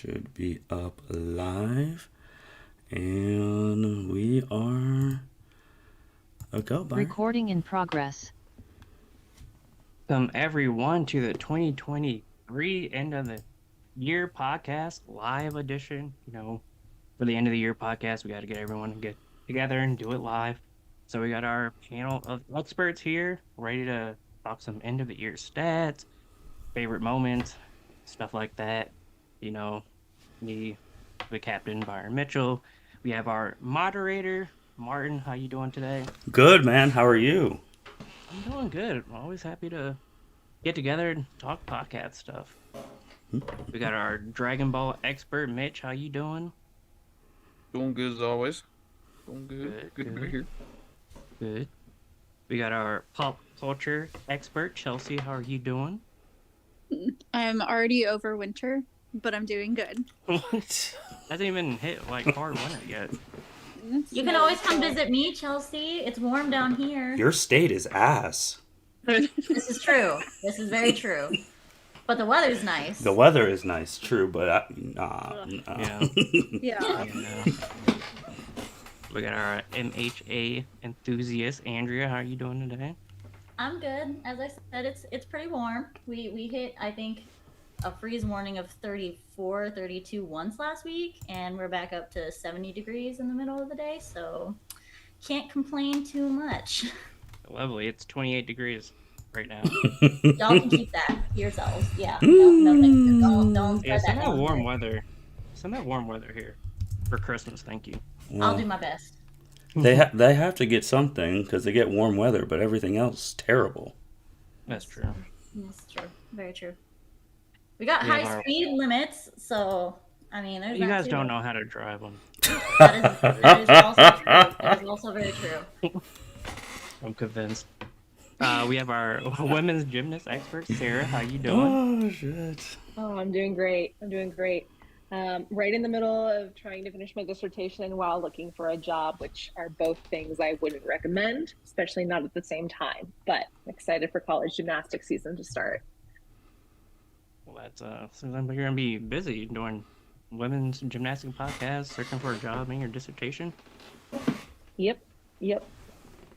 should be up live. And we are a go, Byron. Recording in progress. Welcome everyone to the 2023 end of the year podcast live edition. For the end of the year podcast, we got to get everyone to get together and do it live. So we got our panel of experts here ready to talk some end of the year stats, favorite moments, stuff like that. Me, the captain, Byron Mitchell. We have our moderator, Martin. How you doing today? Good, man. How are you? I'm doing good. I'm always happy to get together and talk podcast stuff. We got our Dragon Ball expert, Mitch. How you doing? Doing good as always. Doing good. Good to be here. Good. We got our pop culture expert, Chelsea. How are you doing? I'm already over winter, but I'm doing good. Hasn't even hit hard winter yet. You can always come visit me, Chelsea. It's warm down here. Your state is ass. This is true. This is very true. But the weather's nice. The weather is nice, true, but Yeah. Yeah. We got our MHA enthusiast, Andrea. How are you doing today? I'm good. As I said, it's pretty warm. We hit, I think, a freeze warning of 34, 32 once last week, and we're back up to 70 degrees in the middle of the day, so can't complain too much. Lovely. It's 28 degrees right now. Y'all can keep that to yourselves. Yeah. No, thank you. Don't Yeah, spread send that that out warm there. weather. Send that warm weather here for Christmas. Thank you. I'll do my best. They have to get something because they get warm weather, but everything else is terrible. That's true. That's true. Very true. We got We have high our- speed limits, so I mean, there's You that guys too. don't know how to drive them. That is also true. That is also very true. I'm convinced. We have our women's gymnast expert, Sarah. How you doing? Oh, shit. Oh, I'm doing great. Right in the middle of trying to finish my dissertation while looking for a job, which are both things I wouldn't recommend, especially not at the same time. But I'm excited for college gymnastics season to start. Well, that's so then you're gonna be busy doing women's gymnastics podcast, searching for a job in your dissertation. Yep.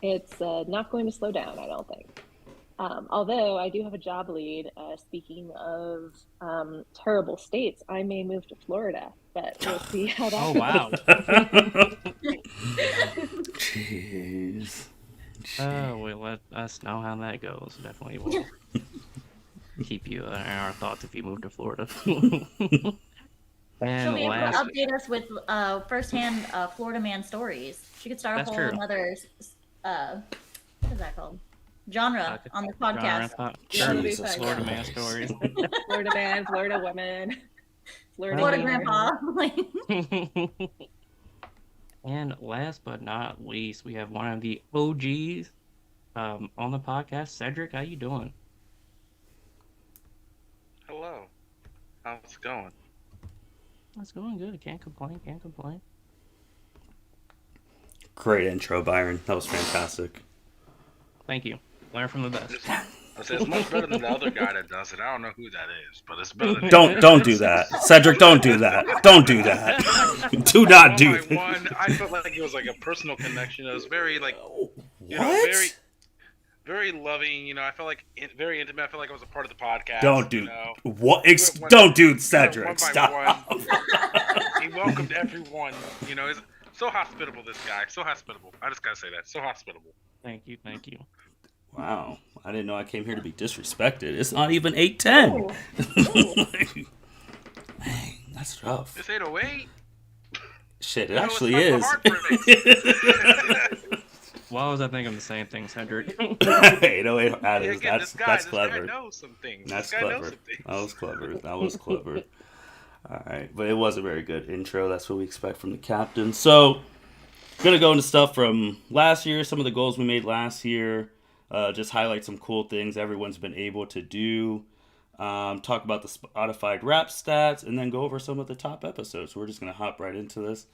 It's not going to slow down, I don't think. Although I do have a job lead. Speaking of terrible states, I may move to Florida, but we'll see how that Oh goes. wow. Jeez. Well, let us know how that goes. Definitely will keep you in our thoughts if you move to Florida. She'll And be able to last, update us with firsthand Florida man stories. She could start That's a whole true. another what is that called? Genre on the podcast. Yeah, that'll be Jesus fun. Florida man Christ. stories. Florida man, Florida woman, Florida man. grandpa. And last but not least, we have one of the OGs on the podcast. Cedric, how you doing? Hello. How's it going? It's going good. Can't complain. Great intro, Byron. That was fantastic. Thank you. Learn from the best. It's much better than the other guy that does it. I don't know who that is, but it's better than Don't do that. Cedric, don't do that. Don't do that. Do not do One by that. one, I felt like it was like a personal connection. It was very What? very loving. I felt like very intimate. I felt like I was a part of the podcast. Don't do what? We went one- Don't do we went Cedric. one by Stop. one. He welcomed everyone. He's so hospitable. This guy, so hospitable. I just gotta say that, so hospitable. Thank you. Wow. I didn't know I came here to be disrespected. It's not even 8:10. Man, that's tough. It's 8:08. Shit, it You know, actually it's is. not the heartbreak. Why was I thinking the same thing, Cedric? 808. That is, Again, that's this guy clever. knows some things. That's This guy knows clever. some things. That was clever. All right, but it was a very good intro. That's what we expect from the captain. So, gonna go into stuff from last year, some of the goals we made last year. Just highlight some cool things everyone's been able to do. Talk about the Spotify rap stats, and then go over some of the top episodes. We're just gonna hop right into this.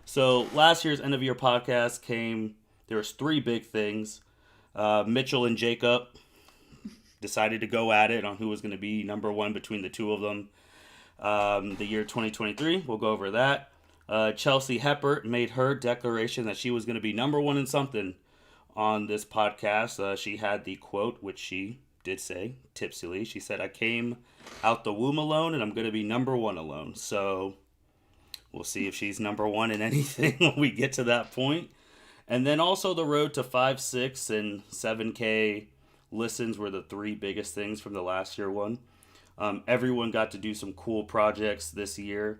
So, last year's end of year podcast came. There was 3 big things. Mitchell and Jacob decided to go at it on who was going to be number 1 between the two of them. The year 2023, we'll go over that. Chelsea Heppert made her declaration that she was going to be number one in something on this podcast. She had the quote, which she did say tipsily. She said, "I came out the womb alone, and I'm going to be number one alone." So we'll see if she's number one in anything when we get to that point. And then also the road to 5, 6, and 7K listens were the three biggest things from the last year one. Everyone got to do some cool projects this year.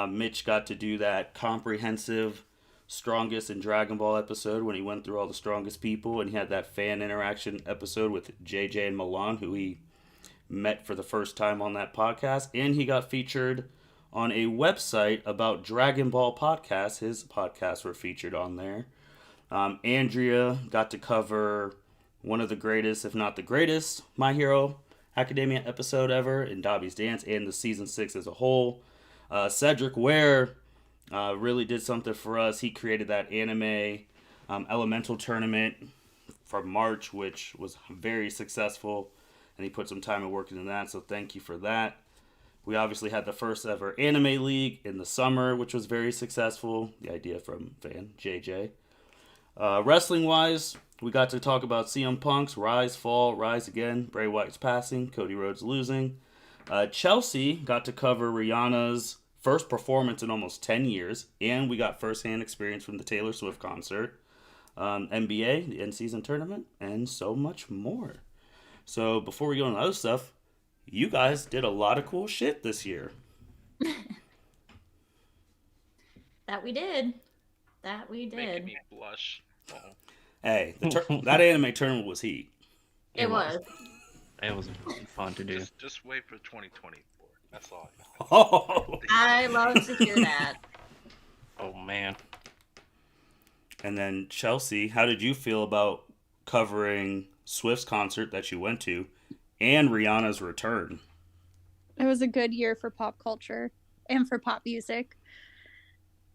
Mitch got to do that comprehensive strongest in Dragon Ball episode when he went through all the strongest people, and he had that fan interaction episode with JJ and Milan, who he met for the first time on that podcast. And he got featured on a website about Dragon Ball podcasts. His podcasts were featured on there. Andrea got to cover one of the greatest, if not the greatest, My Hero Academia episode ever in Dobby's Dance, and the season 6 as a whole. Cedric Ware really did something for us. He created that anime elemental tournament from March, which was very successful, and he put some time and work into that, so thank you for that. We obviously had the first ever anime league in the summer, which was very successful. The idea from fan JJ. Wrestling wise, we got to talk about CM Punk's rise, fall, rise again, Bray Wyatt's passing, Cody Rhodes losing. Chelsea got to cover Rihanna's first performance in almost 10 years, and we got first-hand experience from the Taylor Swift concert, NBA, the in-season tournament, and so much more. So before we go on to other stuff, you guys did a lot of cool shit this year. That we did. That we Making did. me blush. Oh. Hey, that anime tournament was heat. It was. It was fun to do. Just wait for 2024. That's all. Oh. I love to hear that. Oh man. And then Chelsea, how did you feel about covering Swift's concert that you went to and Rihanna's return? It was a good year for pop culture and for pop music.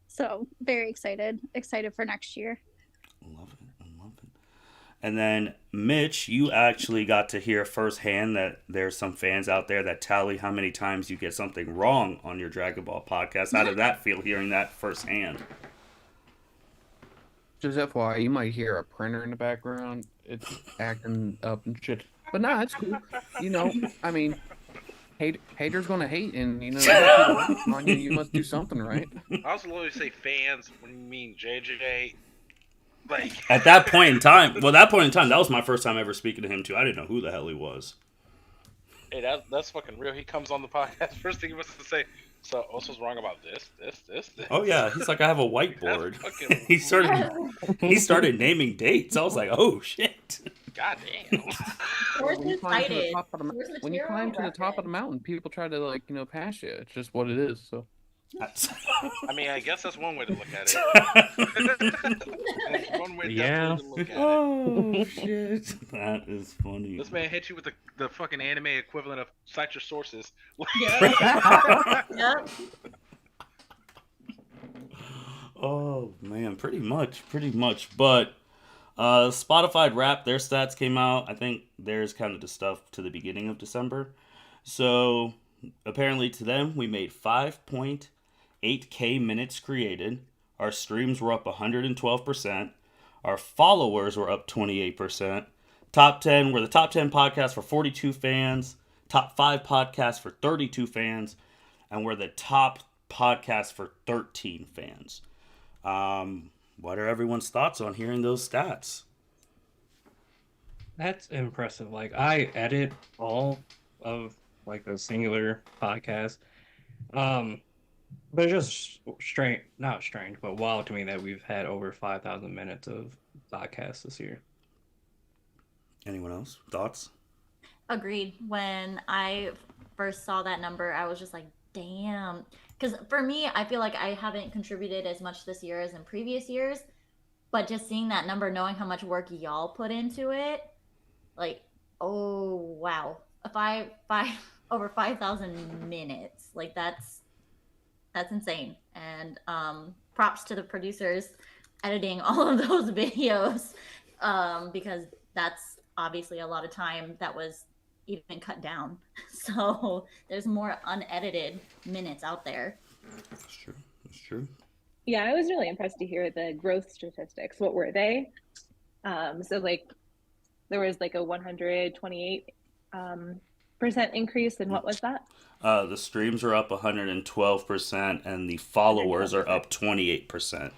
So very excited for next year. Love it. And then, Mitch, you actually got to hear firsthand that there's some fans out there that tally how many times you get something wrong on your Dragon Ball podcast. How did that feel, hearing that firsthand? Just FYI, you might hear a printer in the background. It's acting up and shit. But nah, it's cool. You know, I mean, haters gonna hate, and you know, on you must do something right. I was literally say fans when you mean JJ. Like At that point in time, that was my first time ever speaking to him, too. I didn't know who the hell he was. Hey, that's fucking real. He comes on the podcast. First thing he wants to say, so what's wrong about this. Oh, yeah. He's like, I have a whiteboard. Fucking he started naming dates. I was like, oh, shit. God damn. We're When you climb to the top of the, Source when you climb to the material top of the mountain, people try to pass you. It's just what it is. So I mean, I guess that's one way to look at it. That's one way Yeah. definitely to look at it. Oh, shit. That is funny. This man hit you with the fucking anime equivalent of cite your sources. Yep. Oh, man. Pretty much. But Spotify Wrapped, their stats came out. I think theirs counted the stuff to the beginning of December. So apparently to them, we made 5.8K minutes created. Our streams were up 112%. Our followers were up 28%. We're the top 10 podcasts for 42 fans. Top 5 podcasts for 32 fans. And we're the top podcast for 13 fans. What are everyone's thoughts on hearing those stats? That's impressive. Like, I edit all of like the singular podcast. But it's just not strange, but wild to me that we've had over 5,000 minutes of podcasts this year. Anyone else? Thoughts? Agreed. When I first saw that number, I was just like, damn. Because for me, I feel like I haven't contributed as much this year as in previous years. But just seeing that number, knowing how much work y'all put into it, like, oh, wow. Over 5,000 minutes. Like, that's insane. And props to the producers editing all of those videos, because that's obviously a lot of time that was even cut down. So there's more unedited minutes out there. That's true. That's true. Yeah, I was really impressed to hear the growth statistics. What were they? So like there was like a 128 percent increase, and what was that? The streams are up 112%, and the followers are up 28%.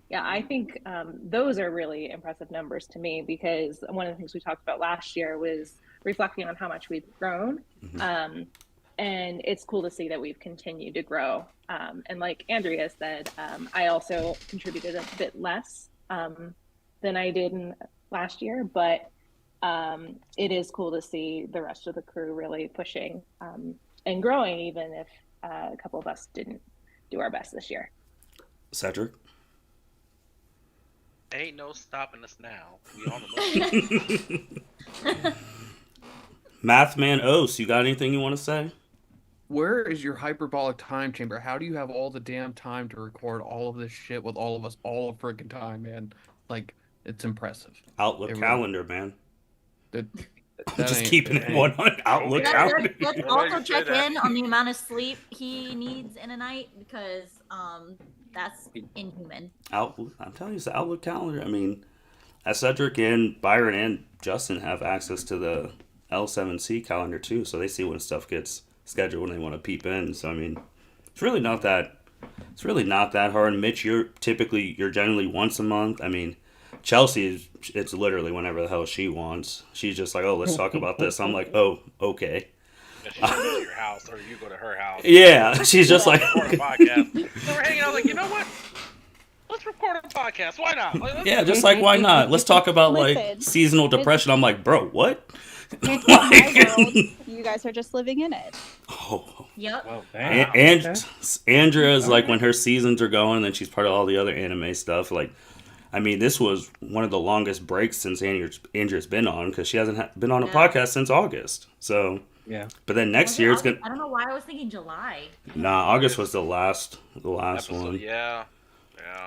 Yeah, I think those are really impressive numbers to me, because one of the things we talked about last year was reflecting on how much we've grown. And it's cool to see that we've continued to grow. And like Andrea said, I also contributed a bit less than I did last year, but it is cool to see the rest of the crew really pushing and growing, even if a couple of us didn't do our best this year. Cedric? Ain't no stopping us now. We on the move. Mathman Ose, you got anything you want to say? Where is your hyperbolic time chamber? How do you have all the damn time to record all of this shit with all of us all the freaking time, man? Like, it's impressive. Outlook calendar, man. That Just ain't- keeping it ain't- 100 Outlook calendar. Let's also check in on the amount of sleep he needs in a night, because that's inhuman. I'm telling you, it's the Outlook calendar. I mean, as Cedric and Byron and Justin have access to the L7C calendar too, so they see when stuff gets scheduled when they want to peep in. So I mean, it's really not that hard. Mitch, you're generally once a month. I mean, Chelsea it's literally whenever the hell she wants. She's just like, oh, let's talk about this. I'm like, oh, okay. Yeah, she goes to your house, or you go to her house. Yeah, she's just like, Record a podcast. So we're hanging out, like, you know what? Let's record a podcast. Why not? Like, let's- yeah, just like why not? Let's talk about like Listen, seasonal depression. I'm like, bro, what? It's my world. You guys are just living in it. Oh. Yep. Well, And Andrea is like when her seasons are going, and then she's part of all the other anime stuff. Like, I mean, this was one of the longest breaks since Andrea's been on, because she hasn't been on a podcast since August. So, yeah. but then next Was it year it's August? gonna. I don't know why I was thinking July. Nah, August was the last episode, one. Yeah.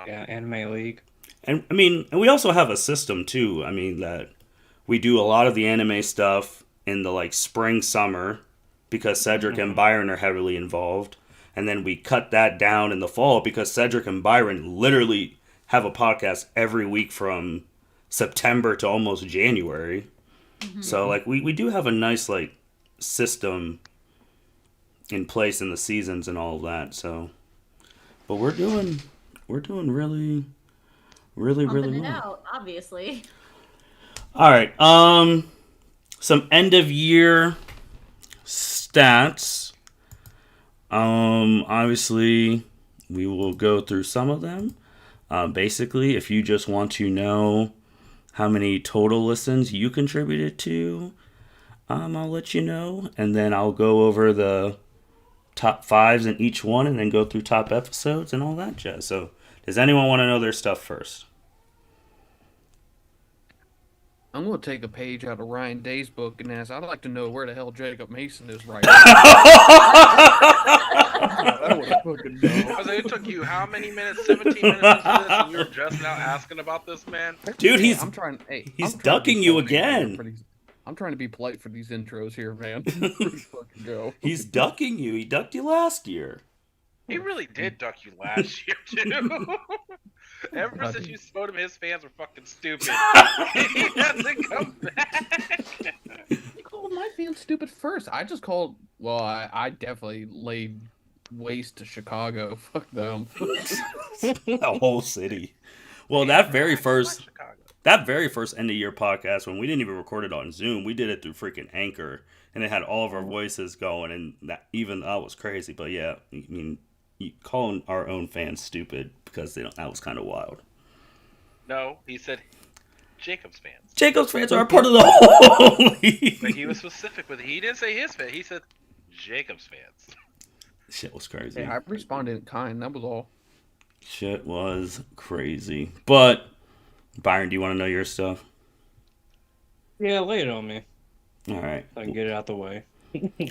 Yeah, Anime League. And I mean, and we also have a system too. I mean, that we do a lot of the anime stuff in the like spring, summer, because Cedric and Byron are heavily involved. And then we cut that down in the fall because Cedric and Byron literally have a podcast every week from September to almost January. So like we do have a nice like system in place in the seasons and all of that. So, but we're doing really Pumping it well. out, obviously. All right. Some end of year stats. Obviously, we will go through some of them. Basically, if you just want to know how many total listens you contributed to, I'll let you know, and then I'll go over the top fives in each one, and then go through top episodes and all that jazz. So, does anyone want to know their stuff first? I'm going to take a page out of Ryan Day's book and ask, I'd like to know where the hell Jacob Mason is right now. I would fucking know. Jose, it took you how many minutes? 17 minutes into this, and you're just now asking about this, man? Dude, he's I'm trying to be ducking you polite here again. for these- I'm trying to be polite for these intros here, man. Let's fucking go. He's ducking you. He ducked you last year. He really did duck you last year, too. Ever since you told him his fans were fucking stupid, he hasn't come back. You called my fans stupid first. I just called. Well, I definitely laid waste to Chicago. Fuck them. The whole city. Well, that very first end of year podcast, when we didn't even record it on Zoom, we did it through freaking Anchor, and it had all of our voices going, and that was crazy. But yeah, I mean, calling our own fans stupid because that was kind of wild. No, he said Jacob's fans. Jacob's fans are a part of the whole league. But he was specific with it. He didn't say his fans. He said Jacob's fans. Shit was crazy. Hey, I responded in kind. That was all. Shit was crazy. But Byron, do you want to know your stuff? Yeah, lay it on me. All right. So I can get it out the way.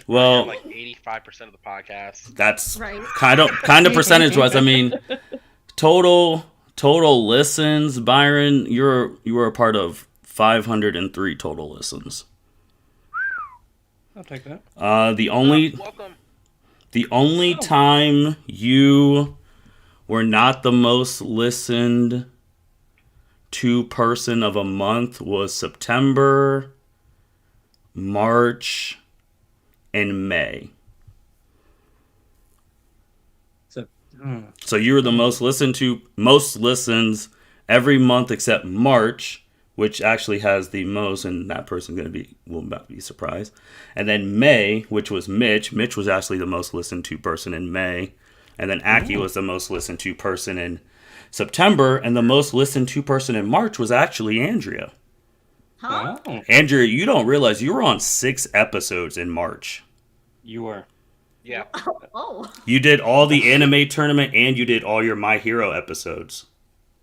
Well, Like 85% of the podcast. that's Right. kind of percentage wise. I mean, total listens. Byron, you were a part of 503 total listens. I'll take that. The only Welcome. time you were not the most listened to person of a month was September, March, and May. So you were the most listens every month except March, which actually has the most, and that person's will not be surprised. And then May, which was Mitch. Mitch was actually the most listened to person in May. And then Aki was the most listened to person in September, and the most listened to person in March was actually Andrea. Huh? Wow. Andrea, you don't realize you were on 6 episodes in March. You were. Yeah. Oh. You did all the anime tournament and you did all your My Hero episodes.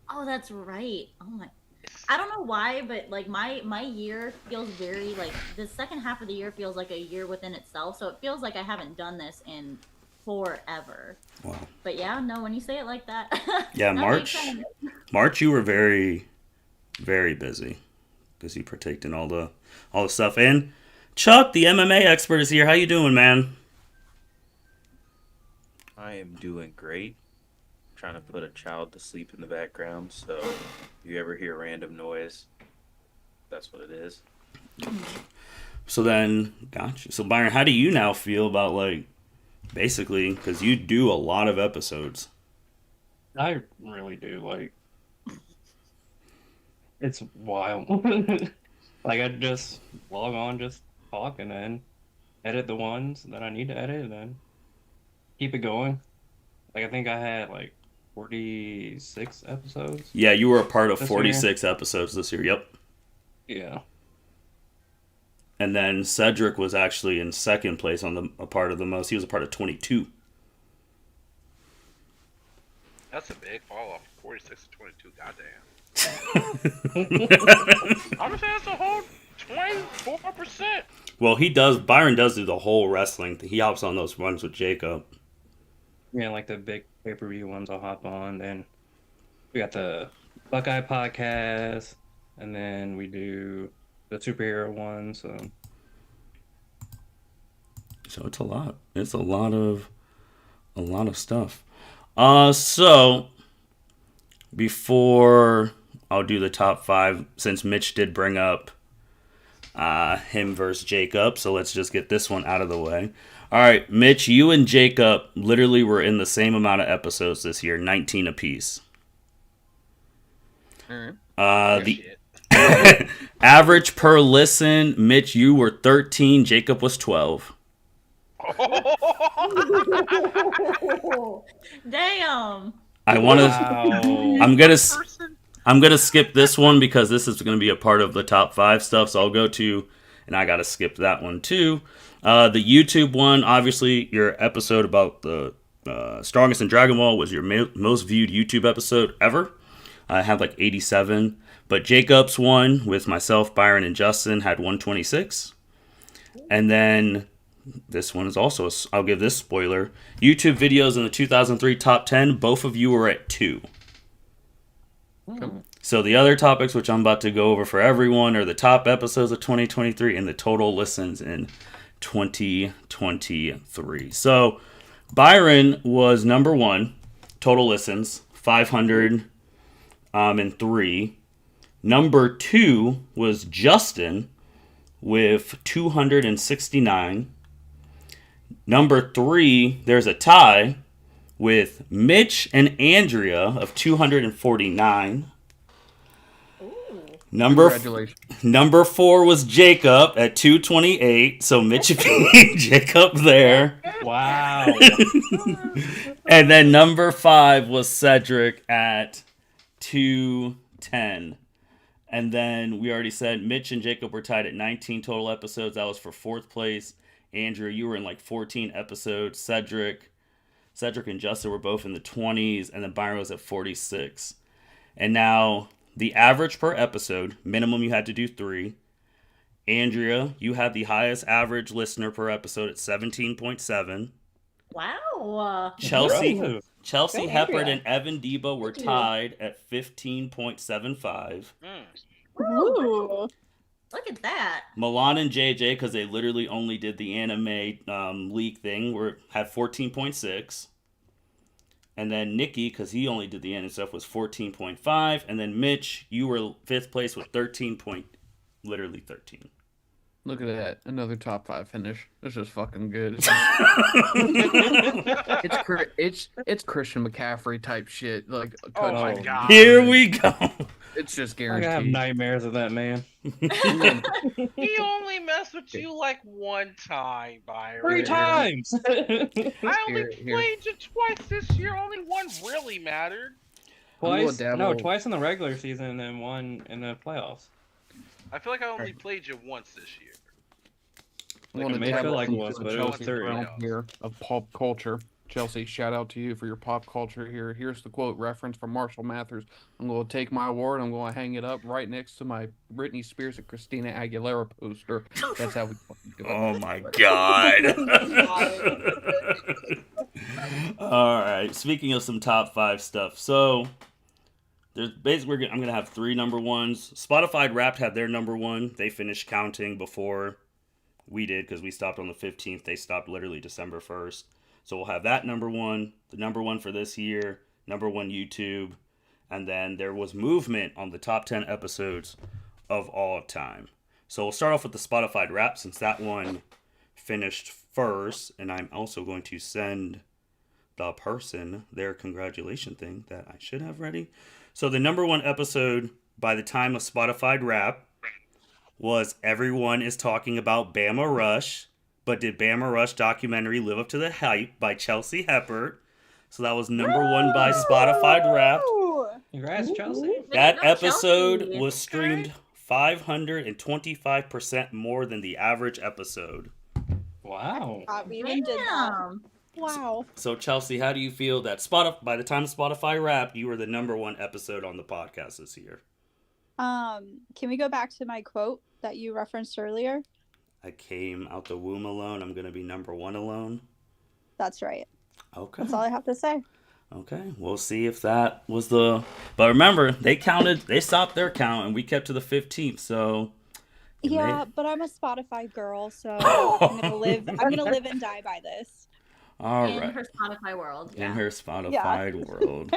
Oh, that's right. Oh my. I don't know why, but like my year feels very like the second half of the year feels like a year within itself. So it feels like I haven't done this in forever. Wow. But yeah, no, when you say it like that. Yeah, that makes sense. March you were very, very busy because you partaked in all the stuff. And Chuck, the MMA expert, is here. How you doing, man? I am doing great. Trying to put a child to sleep in the background, so if you ever hear random noise, that's what it is. So then, gotcha. So Byron, how do you now feel about basically, because you do a lot of episodes? I really do. It's wild. I just log on, just talk, and then edit the ones that I need to edit, and then keep it going. I think I had 46 episodes. Yeah, you were a part of This 46 episodes this year. Yep. Yeah. And then Cedric was actually in second place on a part of the most. He was a part of 22. That's a big fall off. 46 to 22. Goddamn. I'm just saying it's a whole 24%. Well, Byron does do the whole wrestling thing. He hops on those runs with Jacob. Yeah, the big pay-per-view ones I'll hop on. Then we got the Buckeye podcast, and then we do the superhero one. So it's a lot. It's a lot of stuff. So before I'll do the top 5, since Mitch did bring up him versus Jacob, so let's just get this one out of the way. All right, Mitch, you and Jacob literally were in the same amount of episodes this year, 19 apiece. All right. The average per listen, Mitch, you were 13, Jacob was 12. Damn. I want to. wow. I'm gonna skip this one because this is gonna be a part of the top 5 stuff. So I'll go to, and I gotta skip that one too. The YouTube one, obviously, your episode about the strongest in Dragon Ball was your most viewed YouTube episode ever. I had 87, but Jacob's one with myself, Byron, and Justin had 126, and then this one is also. I'll give this spoiler. YouTube videos in the 2003 top 10. Both of you were at 2. So the other topics, which I'm about to go over for everyone, are the top episodes of 2023 and the total listens in 2023. So Byron was number 1, total listens, 503. Number 2 was Justin with 269. Number 3, there's a tie with Mitch and Andrea of 249. Congratulations. Number 4 was Jacob at 228. So Mitch beat Jacob there. Wow. And then number 5 was Cedric at 210. And then we already said Mitch and Jacob were tied at 19 total episodes. That was for 4th place. Andrew, you were in 14 episodes. Cedric and Justin were both in the 20s. And then Byron was at 46. And now the average per episode, minimum you had to do 3. Andrea, you had the highest average listener per episode at 17.7. Wow. Chelsea Go, Heppard Andrea. and Evan Debo were tied at 15.75. Ooh. Look at that. Milan and JJ, because they literally only did the anime leak thing, had 14.6. And then Nikki, because he only did the anime stuff, was 14.5. And then Mitch, you were 5th place with 13. Look at that. Another top 5 finish. This is fucking good. It's Christian McCaffrey type shit. Like, Oh my touchdown. God. Here we go. It's just I have guaranteed. nightmares of that man. He only messed with you like one time, Byron. 3 times. I only Here. played you twice this year. Only one really mattered. Twice? dabble. No, twice in the regular season and then one in the playoffs. I feel like I only played you once this year. I'm Like, gonna it may feel dabble like into once, the but it was Chelsea 3. realm here of pop culture. Chelsea, shout out to you for your pop culture here. Here's the quote reference from Marshall Mathers. I'm going to take my award. I'm going to hang it up right next to my Britney Spears and Christina Aguilera poster. That's how we fucking do it. Oh my God. All right. Speaking of some top 5 stuff, so there's basically I'm gonna have 3 number ones. Spotify Wrapped had their number 1. They finished counting before we did because we stopped on the 15th. They stopped literally December 1st. So we'll have that number 1, the number 1 for this year, number 1 YouTube, and then there was movement on the top 10 episodes of all time. So we'll start off with the Spotify Wrap since that one finished first, and I'm also going to send the person their congratulation thing that I should have ready. So the number 1 episode by the time of Spotify Wrap was Everyone is Talking About Bama Rush, but did Bama Rush documentary live up to the hype by Chelsea Heppert? So that was number 1 by Spotify Wrapped. Congrats, Chelsea. That Way to go, episode Chelsea. was streamed 525% more than the average episode. Wow. We even did that. Damn. Wow. So Chelsea, how do you feel that by the time Spotify Wrapped, you were the number 1 episode on the podcast this year? Can we go back to my quote that you referenced earlier? I came out the womb alone. I'm gonna be number 1 alone. That's right. Okay. That's all I have to say. Okay. We'll see if that was the. But remember, they stopped their count, and we kept to the 15th. So. Yeah, but I'm a Spotify girl, so I'm gonna live and die by this. All In right. her Spotify world. In Yeah. her Spotify world.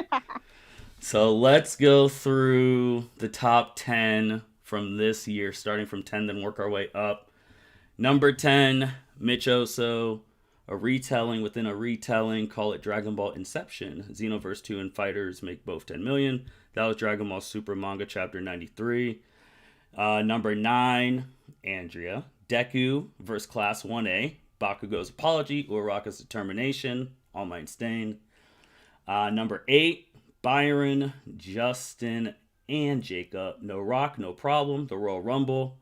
So let's go through the top 10 from this year, starting from 10, then work our way up. Number 10, Mitch Oso, a retelling within a retelling. Call it Dragon Ball Inception. Xenoverse 2 and Fighters make both 10 million. That was Dragon Ball Super Manga Chapter 93. Number 9, Andrea, Deku vs. Class 1A. Bakugo's Apology, Uraraka's Determination, All Might Stain. Number 8, Byron, Justin, and Jacob. No Rock, No Problem, The Royal Rumble.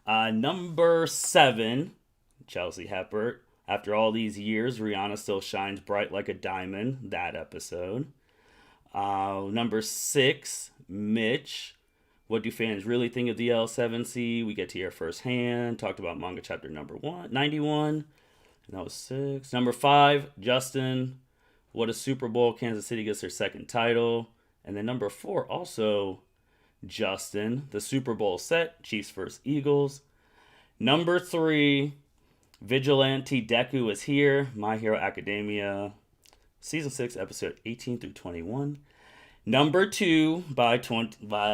Number 7, Chelsea Heppert. After all these years, Rihanna still shines bright like a diamond. That episode. Number 6, Mitch. What do fans really think of the L7C? We get to hear firsthand. Talked about manga chapter number 91. And that was 6. Number 5, Justin. What a Super Bowl. Kansas City gets their second title. And then number 4, also Justin. The Super Bowl set. Chiefs vs. Eagles. Number 3, Vigilante Deku is here. My Hero Academia. Season 6, episode 18 through 21. Number 2, by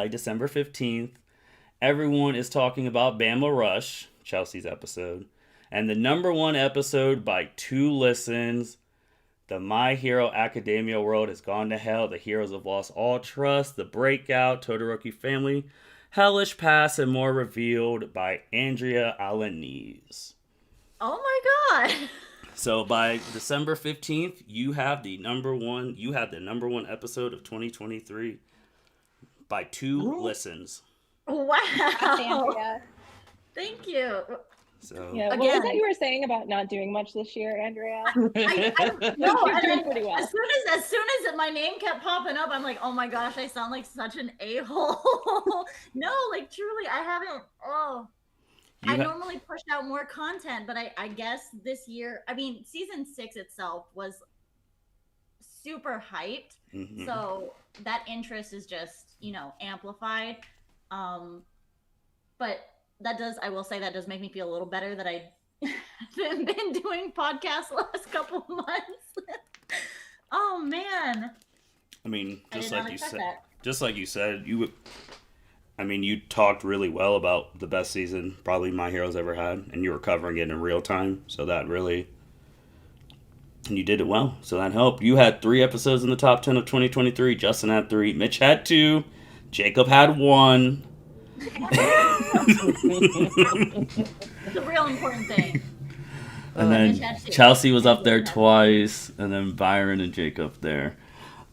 December 15th, everyone is talking about Bama Rush, Chelsea's episode. And the number 1 episode by 2 listens, the My Hero Academia world has gone to hell. The heroes have lost all trust. The Breakout, Todoroki Family, Hellish Pass, and more revealed by Andrea Alanis. Oh my God. So by December 15th, you have the number 1 episode of 2023 by 2 listens. Wow. Andrea. Thank you. So Yeah, what was that you were saying about not doing much this year, Andrea? No, You're and doing then pretty well. as soon as my name kept popping up, I'm like, oh my gosh, I sound like such an a-hole. No, like truly, I haven't. I normally push out more content, but I guess this year, I mean, season 6 itself was super hyped, so that interest is just amplified. But I will say that does make me feel a little better that I haven't been doing podcasts the last couple of months. Oh man. I mean, I did not expect that. just like you said, you talked really well about the best season probably My Hero's ever had, and you were covering it in real time, so that really, and you did it well, so that helped. You had 3 episodes in the top 10 of 2023. Justin had 3. Mitch had 2. Jacob had 1. The real important thing. And then Chelsea was up there twice, and then Byron and Jacob there.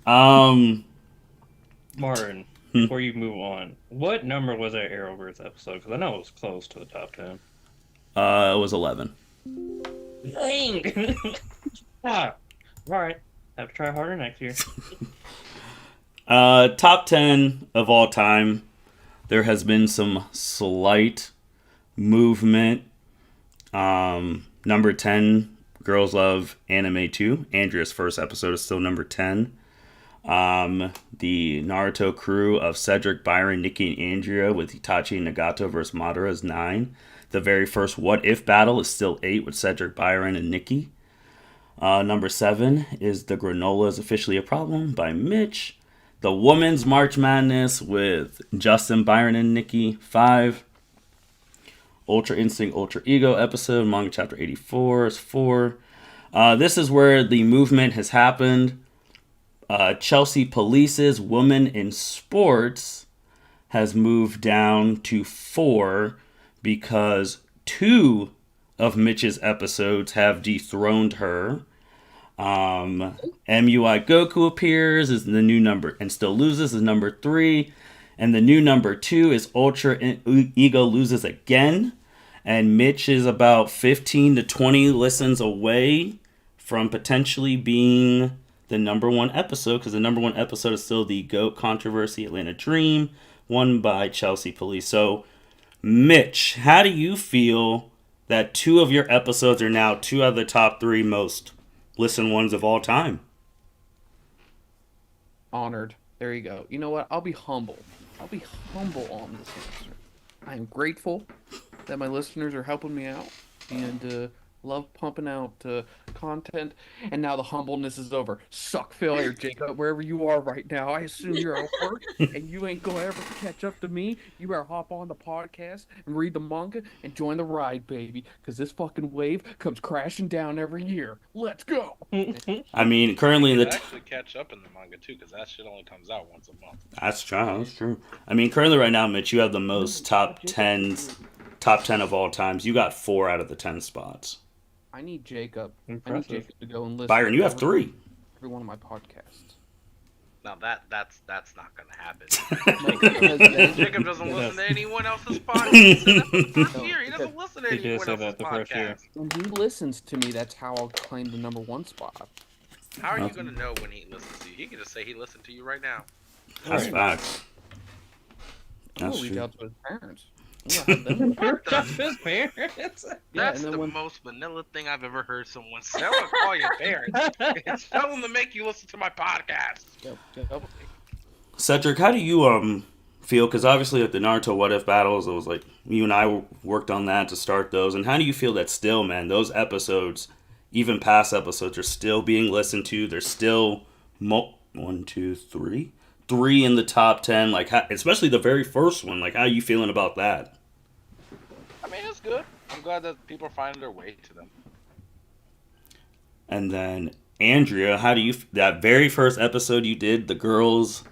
Martin, before you move on, what number was that Arrowverse episode? Because I know it was close to the top 10. It was 11. Dang! All right. Have to try harder next year. Top 10 of all time. There has been some slight movement. Number 10, Girls Love Anime 2. Andrea's first episode is still number 10. The Naruto crew of Cedric, Byron, Nikki, and Andrea with Itachi and Nagato versus Madara is 9. The very first What If battle is still 8 with Cedric, Byron, and Nikki. Number 7 is The Granola is Officially a Problem by Mitch. The Women's March Madness with Justin, Byron, and Nikki, 5. Ultra Instinct, Ultra Ego episode, manga chapter 84 is 4. This is where the movement has happened. Chelsea Police's Woman in Sports has moved down to 4 because 2 of Mitch's episodes have dethroned her. MUI Goku appears is the new number and still loses is number 3. And the new number 2 is Ultra Ego loses again. And Mitch is about 15 to 20 listens away from potentially being the number 1 episode, because the number 1 episode is still the GOAT Controversy Atlanta Dream, won by Chelsea Police. So, Mitch, how do you feel that 2 of your episodes are now 2 out of the top 3 most listened ones of all time? Honored. There you go. You know what? I'll be humble. I'll be humble on this answer. I am grateful that my listeners are helping me out and love pumping out content. And now the humbleness is over. Suck failure, Jacob, wherever you are right now. I assume you're at work and you ain't gonna ever catch up to me. You better hop on the podcast and read the manga and join the ride, baby. Because this fucking wave comes crashing down every year. Let's go. I mean, currently in the actually catch up in the manga too, because that shit only comes out once a month. That's true. That's true. I mean, currently right now, Mitch, you have the most top 10 of all times. You got 4 out of the 10 spots. I need Jacob. Impressive. I need Jacob to go and listen. Byron, you have 3. Every one of my podcasts. Now that's not gonna happen. Because Jacob doesn't listen to anyone else's podcast. That's the first year. He doesn't listen to He did anyone say else's that the first year. podcast. when he listens to me, that's how I'll claim the number 1 spot. How are you gonna know when he listens to you? He can just say he listened to you right now. That's facts. I'm That's gonna reach true. out to his parents. I'm gonna have them- What the? His parents. Yeah, That's and then the when- most vanilla thing I've ever heard someone say. I'm gonna call your parents and tell them to make you listen to my podcast. Yep. Cedric, how do you feel? Because obviously at the Naruto What If battles, it was like you and I worked on that to start those. And how do you feel that still, man, those episodes, even past episodes, are still being listened to? They're still 1, 2, 3, 3 in the top 10. Like, especially the very first one. Like, how are you feeling about that? I mean, it's good. I'm glad that people are finding their way to them. And then Andrea, how do you that very first episode you did, the Girls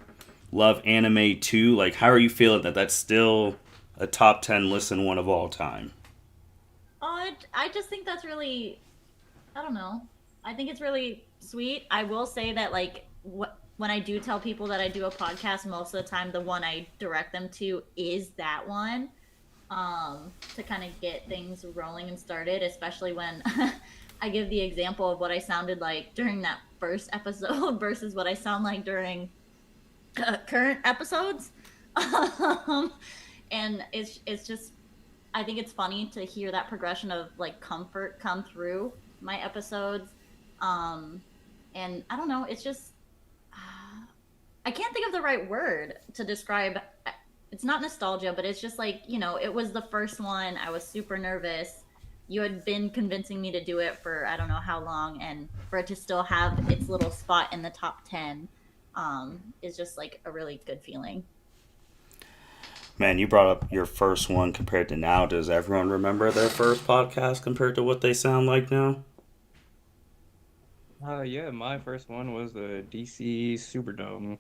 Love Anime 2? Like, how are you feeling that that's still a top 10 listen one of all time? I just think that's really, I don't know. I think it's really sweet. I will say that, like, when I do tell people that I do a podcast, most of the time the one I direct them to is that one, to kind of get things rolling and started, especially when I give the example of what I sounded like during that first episode versus what I sound like during current episodes. And it's just, I think it's funny to hear that progression of, like, comfort come through my episodes. And I don't know, it's just, I can't think of the right word to describe it's not nostalgia, but it's just like, you know, it was the first one. I was super nervous. You had been convincing me to do it for I don't know how long, and for it to still have its little spot in the top 10 is just like a really good feeling. Man, you brought up your first one compared to now. Does everyone remember their first podcast compared to what they sound like now? Yeah, my first one was the DC Superdome.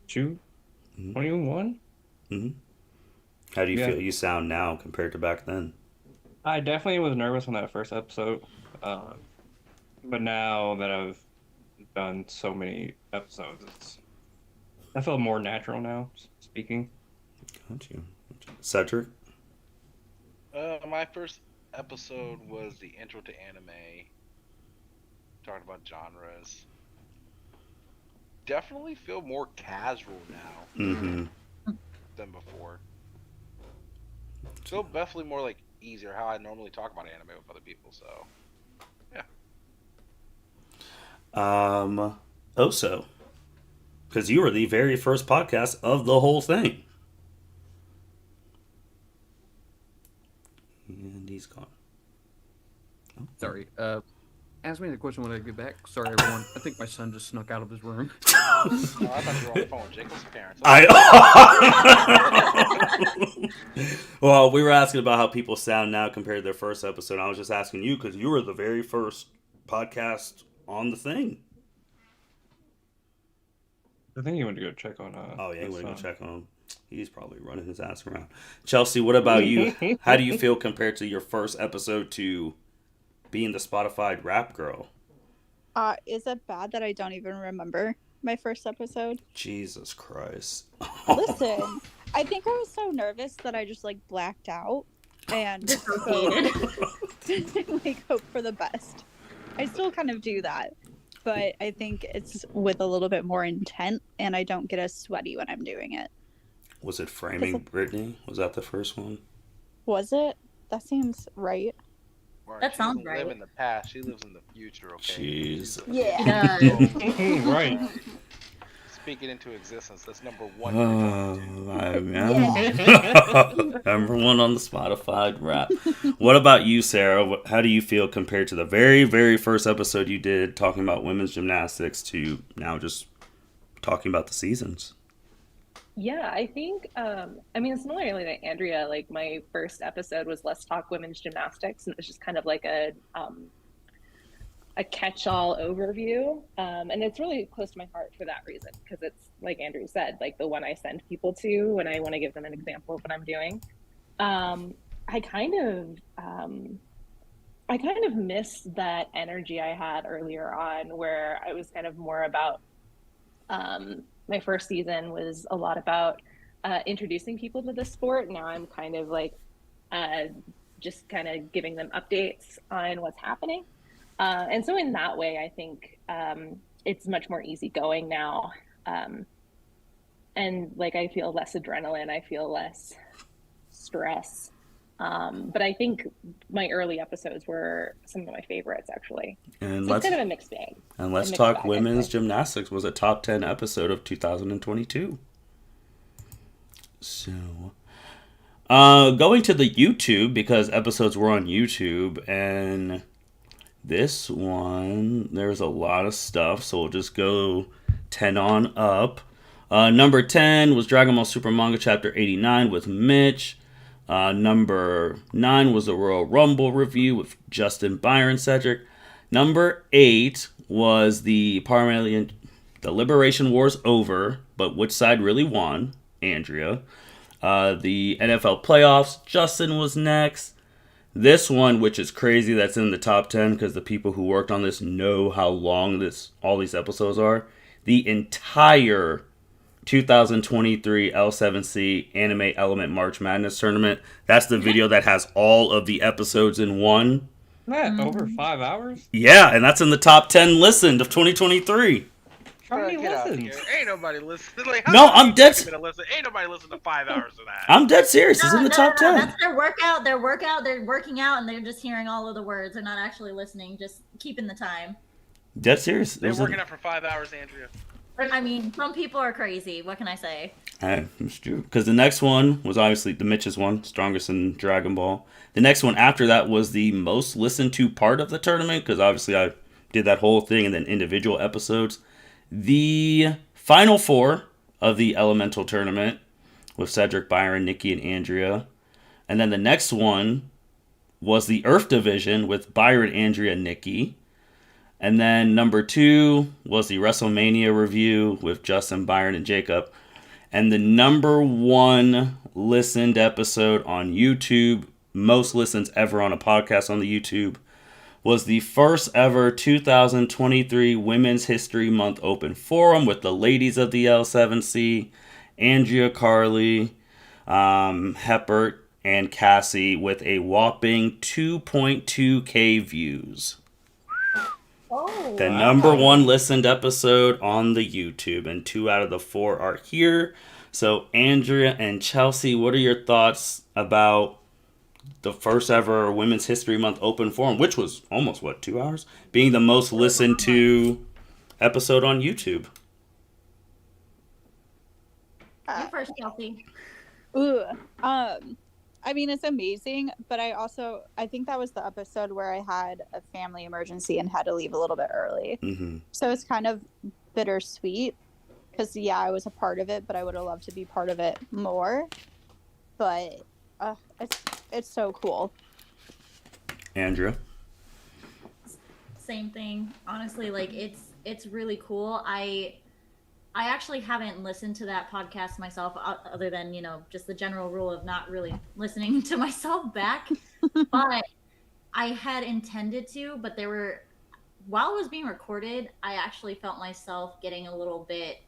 21? How do you Yeah. feel you sound now compared to back then? I definitely was nervous on that first episode. But now that I've done so many episodes, I feel more natural now speaking. Got you. Cedric? My first episode was the intro to anime. Talking about genres. Definitely feel more casual now Mm-hmm. than before. Feel definitely more like easier how I normally talk about anime with other people. So Oso. Because you were the very first podcast of the whole thing. And he's gone. Sorry. Ask me the question when I get back. Sorry, everyone. I think my son just snuck out of his room. I thought you were on the phone with Jacob's parents. Well, we were asking about how people sound now compared to their first episode. I was just asking you because you were the very first podcast on the thing. I think you went to go check on. Oh yeah, his we're gonna son. check on him. He's probably running his ass around. Chelsea, what about you? How do you feel compared to your first episode to being the Spotify rap girl? Is it bad that I don't even remember my first episode? Jesus Christ. Listen, I think I was so nervous that I just like blacked out and like hope for the best. I still kind of do that, but I think it's with a little bit more intent, and I don't get as sweaty when I'm doing it. Was it Framing Brittany? Was that the first one? Was it? That seems right. Mark, That she sounds doesn't live right. in the past. She lives in the future. Okay. Jeez. Yeah. It does. Right. Speak it into existence. That's number one. Number one on the Spotify rap. What about you, Sarah? How do you feel compared to the very, very first episode you did talking about women's gymnastics to now just talking about the seasons? Yeah, I think, I mean, similarly to Andrea, like my first episode was Let's Talk Women's Gymnastics, and it was just kind of like a catch-all overview. And it's really close to my heart for that reason, because it's, like Andrew said, like the one I send people to when I want to give them an example of what I'm doing. I kind of miss that energy I had earlier on, where I was kind of more about, my first season was a lot about introducing people to the sport. Now I'm kind of like just kind of giving them updates on what's happening. And so in that way, I think it's much more easygoing now. And like I feel less adrenaline, I feel less stress. But I think my early episodes were some of my favorites, actually. And so it's kind of a mixed bag. And Let's Talk Women's Gymnastics was a top 10 episode of 2022. So, going to the YouTube, because episodes were on YouTube, and this one, there's a lot of stuff, so we'll just go 10 on up. Number 10 was Dragon Ball Super Manga Chapter 89 with Mitch. Number 9 was the Royal Rumble review with Justin, Byron, Cedric. Number 8 was the Liberation War's over, but which side really won? Andrea. The NFL playoffs, Justin was next. This one, which is crazy, that's in the top 10 because the people who worked on this know how long all these episodes are. The entire 2023 L7C Anime Element March Madness Tournament. That's the video that has all of the episodes in one. That over 5 hours? Yeah, and that's in the top 10 listened of 2023. How many Get out of listens? here. Ain't nobody listening. Like, how No, many I'm people dead. gonna listen? Ain't nobody listening to 5 hours of that. I'm dead serious. It's in the top 10. That's their workout. They're working out, and they're just hearing all of the words. They're not actually listening, just keeping the time. Dead serious. They're working out for 5 hours, Andrea. I mean, some people are crazy. What can I say? It's true. Because the next one was obviously the Mitch's one, strongest in Dragon Ball. The next one after that was the most listened to part of the tournament, because obviously I did that whole thing and then individual episodes. The final four of the Elemental tournament with Cedric, Byron, Nikki, and Andrea. And then the next one was the Earth division with Byron, Andrea, Nikki. And then number 2 was the WrestleMania review with Justin, Byron, and Jacob. And the number 1 listened episode on YouTube, most listens ever on a podcast on the YouTube, was the first ever 2023 Women's History Month Open Forum with the ladies of the L7C, Andrea Carly, Hepburn, and Cassie, with a whopping 2.2k views. Oh, The number 1 listened episode on the YouTube, and 2 out of the 4 are here. So, Andrea and Chelsea, what are your thoughts about the first ever Women's History Month Open Forum, which was almost, 2 hours, being the most listened to episode on YouTube? you first, Kelsey. Ooh, I mean, it's amazing, but I think that was the episode where I had a family emergency and had to leave a little bit early. Mm-hmm. So it's kind of bittersweet because, yeah, I was a part of it, but I would have loved to be part of it more. But it's so cool. Andrea? Same thing. Honestly, like it's really cool. I actually haven't listened to that podcast myself, other than, just the general rule of not really listening to myself back. But I had intended to, but while it was being recorded, I actually felt myself getting a little bit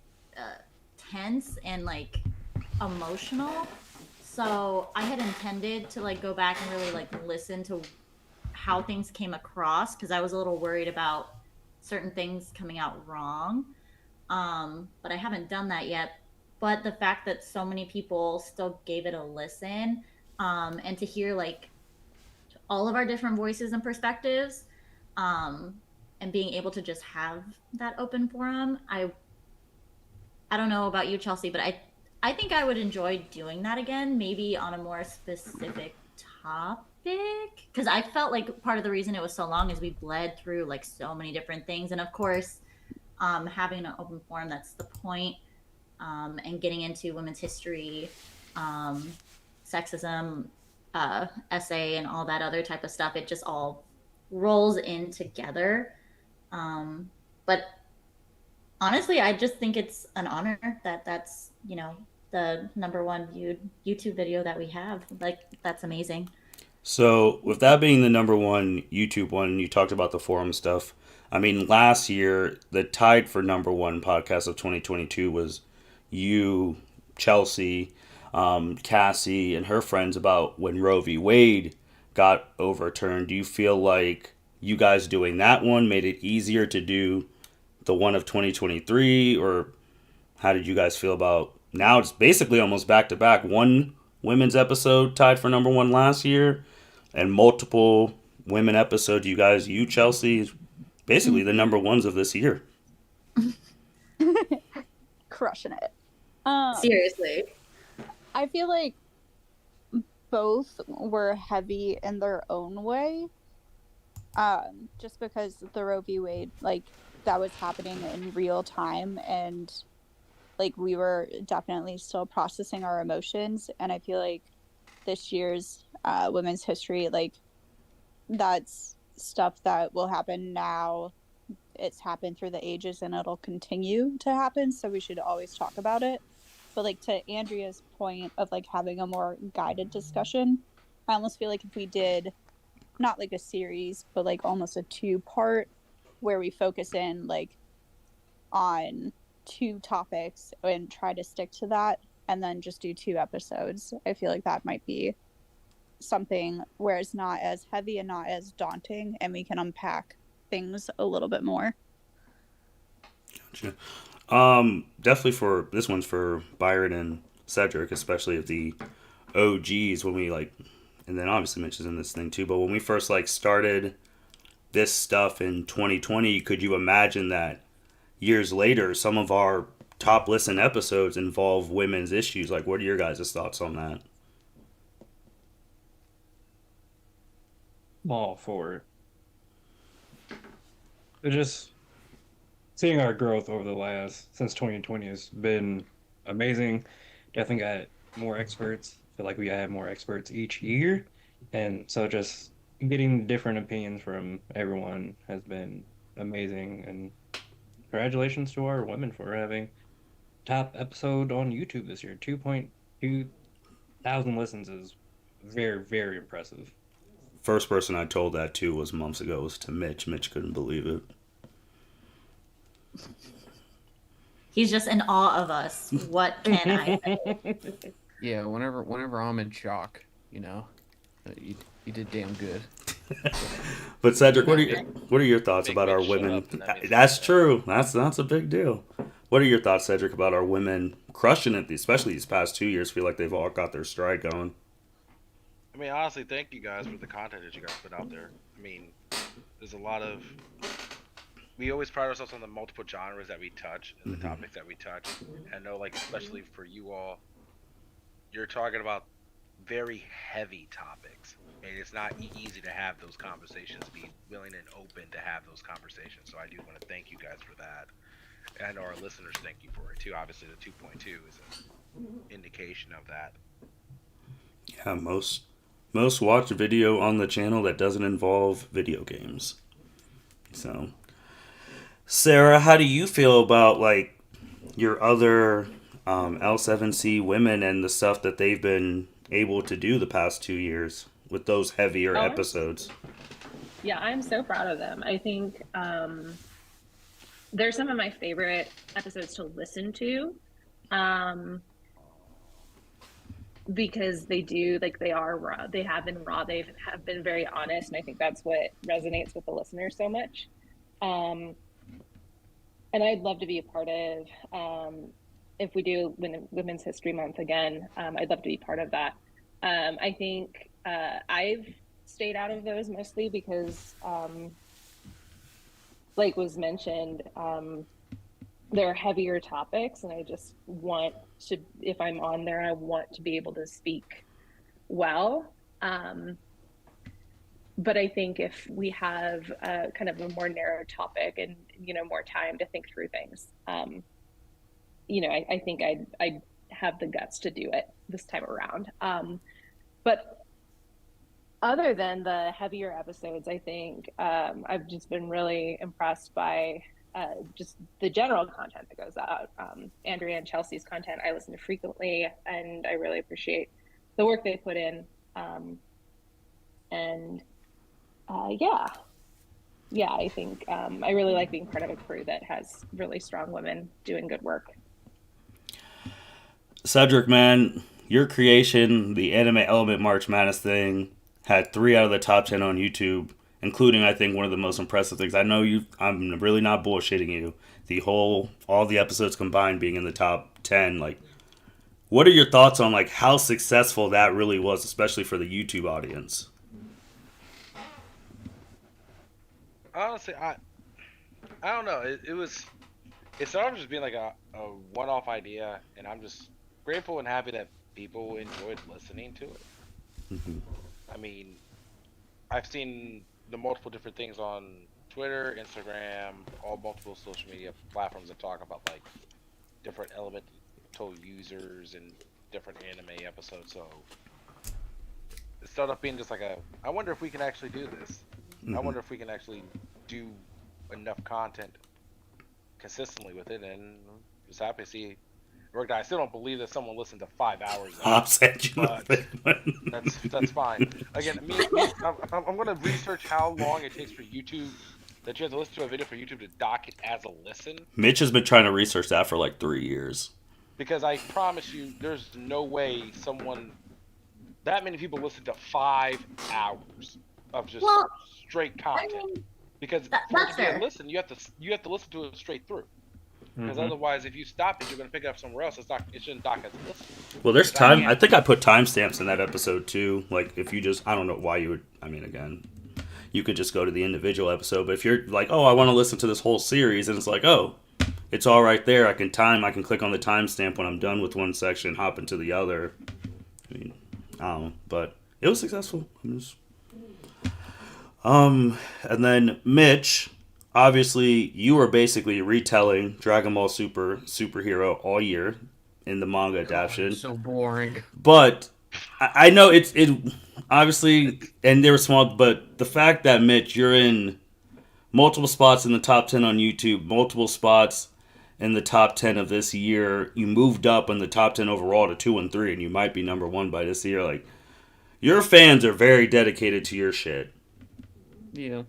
tense and like emotional. So I had intended to like go back and really like listen to how things came across, because I was a little worried about certain things coming out wrong. But I haven't done that yet. But the fact that so many people still gave it a listen, and to hear like all of our different voices and perspectives, and being able to just have that open forum, I don't know about you, Chelsea, but I think I would enjoy doing that again, maybe on a more specific topic. Because I felt like part of the reason it was so long is we bled through like so many different things, and of course, having an open forum, that's the point, and getting into women's history, sexism, essay, and all that other type of stuff, it just all rolls in together. But honestly, I just think it's an honor that that's the number 1 viewed YouTube video that we have. Like, that's amazing. So, with that being the number 1 YouTube one, you talked about the forum stuff. I mean, last year, the tied for number 1 podcast of 2022 was you, Chelsea, Cassie, and her friends, about when Roe v. Wade got overturned. Do you feel like you guys doing that one made it easier to do the one of 2023? Or how did you guys feel about, now it's basically almost back-to-back, one women's episode tied for number 1 last year, and multiple women episodes. You, Chelsea, basically the number 1s of this year. Crushing it. Seriously. I feel like both were heavy in their own way. Just because the Roe v. Wade, like, that was happening in real time, and like we were definitely still processing our emotions. And I feel like this year's women's history, like, that's stuff that will happen now. It's happened through the ages and it'll continue to happen, so we should always talk about it. But like, to Andrea's point of like having a more guided discussion, I almost feel like if we did not like a series, but like almost a 2-part where we focus in like on 2 topics and try to stick to that, and then just do 2 episodes, I feel like that might be something where it's not as heavy and not as daunting, and we can unpack things a little bit more. Gotcha. Definitely for this one's for Byron and Cedric, especially of the OGs, when we like, and then obviously Mitch is in this thing too, but when we first like started this stuff in 2020, could you imagine that years later, some of our top listen episodes involve women's issues. Like, what are your guys' thoughts on that? I'm all for it. It just seeing our growth over the last since 2020 has been amazing. Definitely got more experts. Feel like we have more experts each year, and so just getting different opinions from everyone has been amazing. And congratulations to our women for having top episode on YouTube this year. 2.2 thousand listens is very, very impressive. First person I told that to was months ago. It was to Mitch. Mitch couldn't believe it. He's just in awe of us. What can I say? Yeah, whenever I'm in shock, you did damn good. But Cedric, what are your thoughts Make about our Mitch shut women? up, and that means That's that. true. That's a big deal. What are your thoughts, Cedric, about our women crushing it, especially these past 2 years? Feel like they've all got their stride going. I mean, honestly, thank you guys for the content that you guys put out there. I mean, there's a lot of. We always pride ourselves on the multiple genres that we touch and the topics that we touch. And I know, like, especially for you all, you're talking about very heavy topics. And it's not easy to have those conversations, be willing and open to have those conversations. So I do want to thank you guys for that. And I know our listeners thank you for it too. Obviously, the 2.2 is an indication of that. Yeah, most watched video on the channel that doesn't involve video games. So, Sarah, how do you feel about like your other L7C women and the stuff that they've been able to do the past 2 years with those heavier episodes? Yeah, I'm so proud of them. I think they're some of my favorite episodes to listen to. Because they are raw. They have been raw. They have been very honest, and I think that's what resonates with the listeners so much. And I'd love to be a part of, if we do Women's History Month again, I'd love to be part of that. I think I've stayed out of those mostly because, like was mentioned, they're heavier topics, and I just want to, if I'm on there, I want to be able to speak well. But I think if we have kind of a more narrow topic and, more time to think through things, I think I'd have the guts to do it this time around. But other than the heavier episodes, I think I've just been really impressed by just the general content that goes out. Andrea and Chelsea's content I listen to frequently, and I really appreciate the work they put in. Yeah, I think I really like being part of a crew that has really strong women doing good work. Cedric, man, your creation, the Anime Element March Madness thing, had 3 out of the top 10 on YouTube, including, I think, one of the most impressive things. I know I'm really not bullshitting you. All the episodes combined being in the top 10, like, what are your thoughts on, like, how successful that really was, especially for the YouTube audience? Honestly, I don't know. It started just being like a one-off idea, and I'm just grateful and happy that people enjoyed listening to it. Mm-hmm. I mean, I've seen the multiple different things on Twitter, Instagram, all multiple social media platforms that talk about like different elemental users and different anime episodes. So it started off being just like I wonder if we can actually do this. Mm-hmm. I wonder if we can actually do enough content consistently with it, and just happy to see it worked out. I still don't believe that someone listened to 5 hours of it, but that's fine. Again, I'm going to research how long it takes for YouTube, that you have to listen to a video for YouTube to dock it as a listen. Mitch has been trying to research that for like 3 years. Because I promise you, there's no way that many people listen to 5 hours of just straight content. Because for it to be a listen, you have to listen to it straight through. Because otherwise, if you stop it, you're going to pick it up somewhere else. It shouldn't dock as a listen. Well, there's time. I think I put timestamps in that episode too. Like if you I don't know why you would. I mean, again, you could just go to the individual episode. But if you're like, oh, I want to listen to this whole series, and it's like, oh, it's all right there. I can click on the timestamp when I'm done with one section, hop into the other. I mean, I don't know, but it was successful. And then Mitch, obviously, you were basically retelling Dragon Ball Superhero all year in the manga adaptation. So boring. But I know it obviously, and they were small. But the fact that Mitch, you're in multiple spots in the top 10 on YouTube, multiple spots in the top 10 of this year. You moved up in the top 10 overall to 2 and 3, and you might be number 1 by this year. Like, your fans are very dedicated to your shit. Yeah.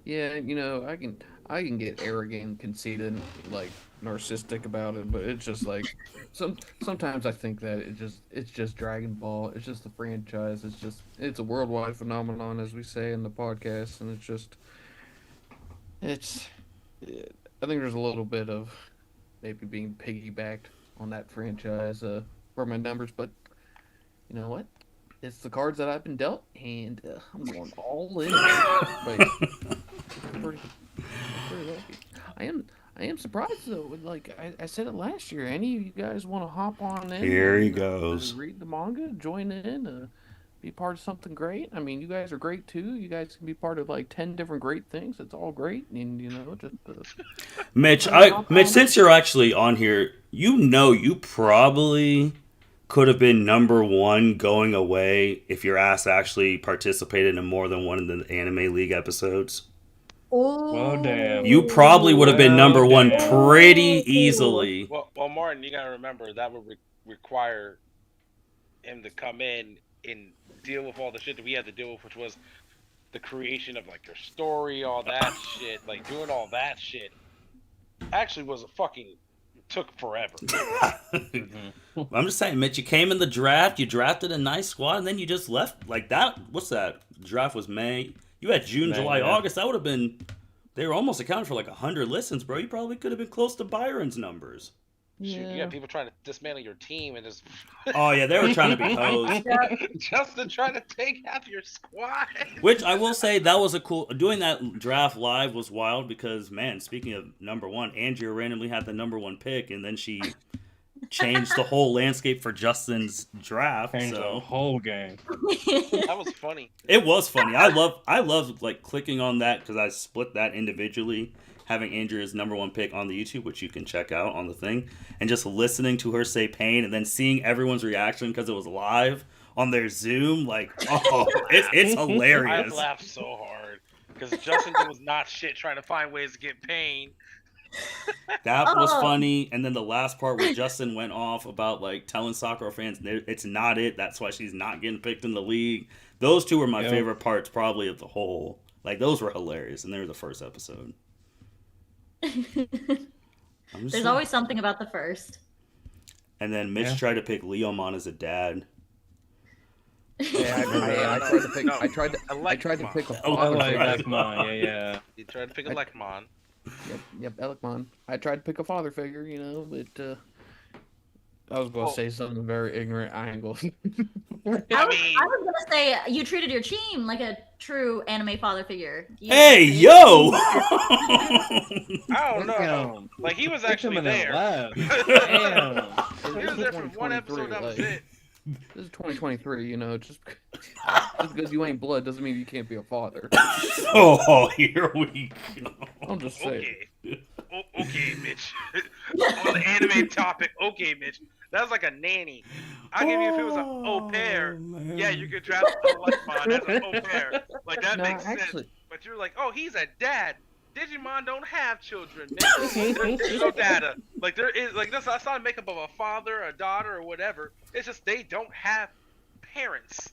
Yeah, you know, I can get arrogant and conceited and like narcissistic about it, but it's just like sometimes I think that it's just Dragon Ball. It's just the franchise. It's a worldwide phenomenon, as we say in the podcast, and it's I think there's a little bit of maybe being piggybacked on that franchise for my numbers, but you know what? It's the cards that I've been dealt, and I'm going all in. Like, I'm pretty lucky. I am surprised though. Like I said it last year. Any of you guys want to hop on in? Here he and, goes. read the manga, join in, be part of something great. I mean, you guys are great too. You guys can be part of like 10 different great things. It's all great, and you know, just Mitch, since you're actually on here, you probably could have been number 1 going away if your ass actually participated in more than one of the Anime League episodes. Oh, damn. You probably would have been number 1 damn. pretty easily. Well, Martin, you gotta remember that would require him to come in and deal with all the shit that we had to deal with, which was the creation of like your story, all that shit, like doing all that shit. Actually, was a fucking took forever. I'm just saying, Mitch, you came in the draft, you drafted a nice squad, and then you just left like that. What's that? Draft was May. You had June, July, August. That would have been. They were almost accounted for like 100 listens, bro. You probably could have been close to Byron's numbers. Shoot, you got people trying to dismantle your team and just. Oh yeah, they were trying to be hoes. Justin trying to take half your squad. Which I will say that was a cool. Doing that draft live was wild because man, speaking of number 1, Andrea randomly had the number 1 pick, and then she changed the whole landscape for Justin's draft. Changed the So whole game. That was funny. it was funny. I love like clicking on that because I split that individually. Having Andrea's number 1 pick on the YouTube, which you can check out on the thing, and just listening to her say pain and then seeing everyone's reaction because it was live on their Zoom, like, oh, it's hilarious. I laughed so hard because Justin was not shit trying to find ways to get pain. That was funny. And then the last part where Justin went off about like telling Sakura fans it's not it. That's why she's not getting picked in the league. Those two were my favorite parts probably of the whole. Like those were hilarious, and they were the first episode. There's always something about the first. And then Mitch tried to pick Leomon as a dad. Yeah, I tried to pick a father figure. Lekmon, yeah. He tried to pick a Lekmon. Yep, Elikmon. I tried to pick a father figure, you know, but I was going to say something very ignorant. I ain't going. I was gonna say you treated your team like a true anime father figure. Hey, yo! I don't know. Like he was actually there. Damn. He was there for one episode. That was it. This is 2023, you know. Just because you ain't blood doesn't mean you can't be a father. Oh, here we go. I'm just saying. Okay, Mitch. On the anime topic, okay, Mitch. That was like a nanny. I'll give you if it was an au pair. Man. Yeah, you could draft a Lekmon as an au pair. Like that makes sense. Actually, But you're like, oh, he's a dad. Digimon don't have children, man. There's no data. Like there is, like that's not a makeup of a father, a daughter, or whatever. It's just they don't have parents.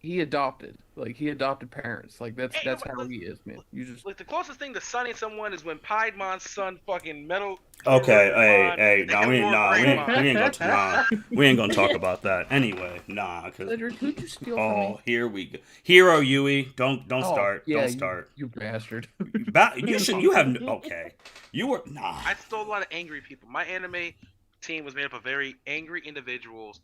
he adopted. Like he adopted parents. Like that's Hey, how he is, man. You just Like the closest thing to sunning someone is when Piedmon's son fucking metal. Okay, hey, They nah, got we more ain't gonna talk about that. Anyway, cause Cedric, who'd you steal from me? here we go. Hero Yui, don't Oh, start, yeah, don't start. You bastard. You have okay. You were I stole a lot of angry people. My anime team was made up of very angry individuals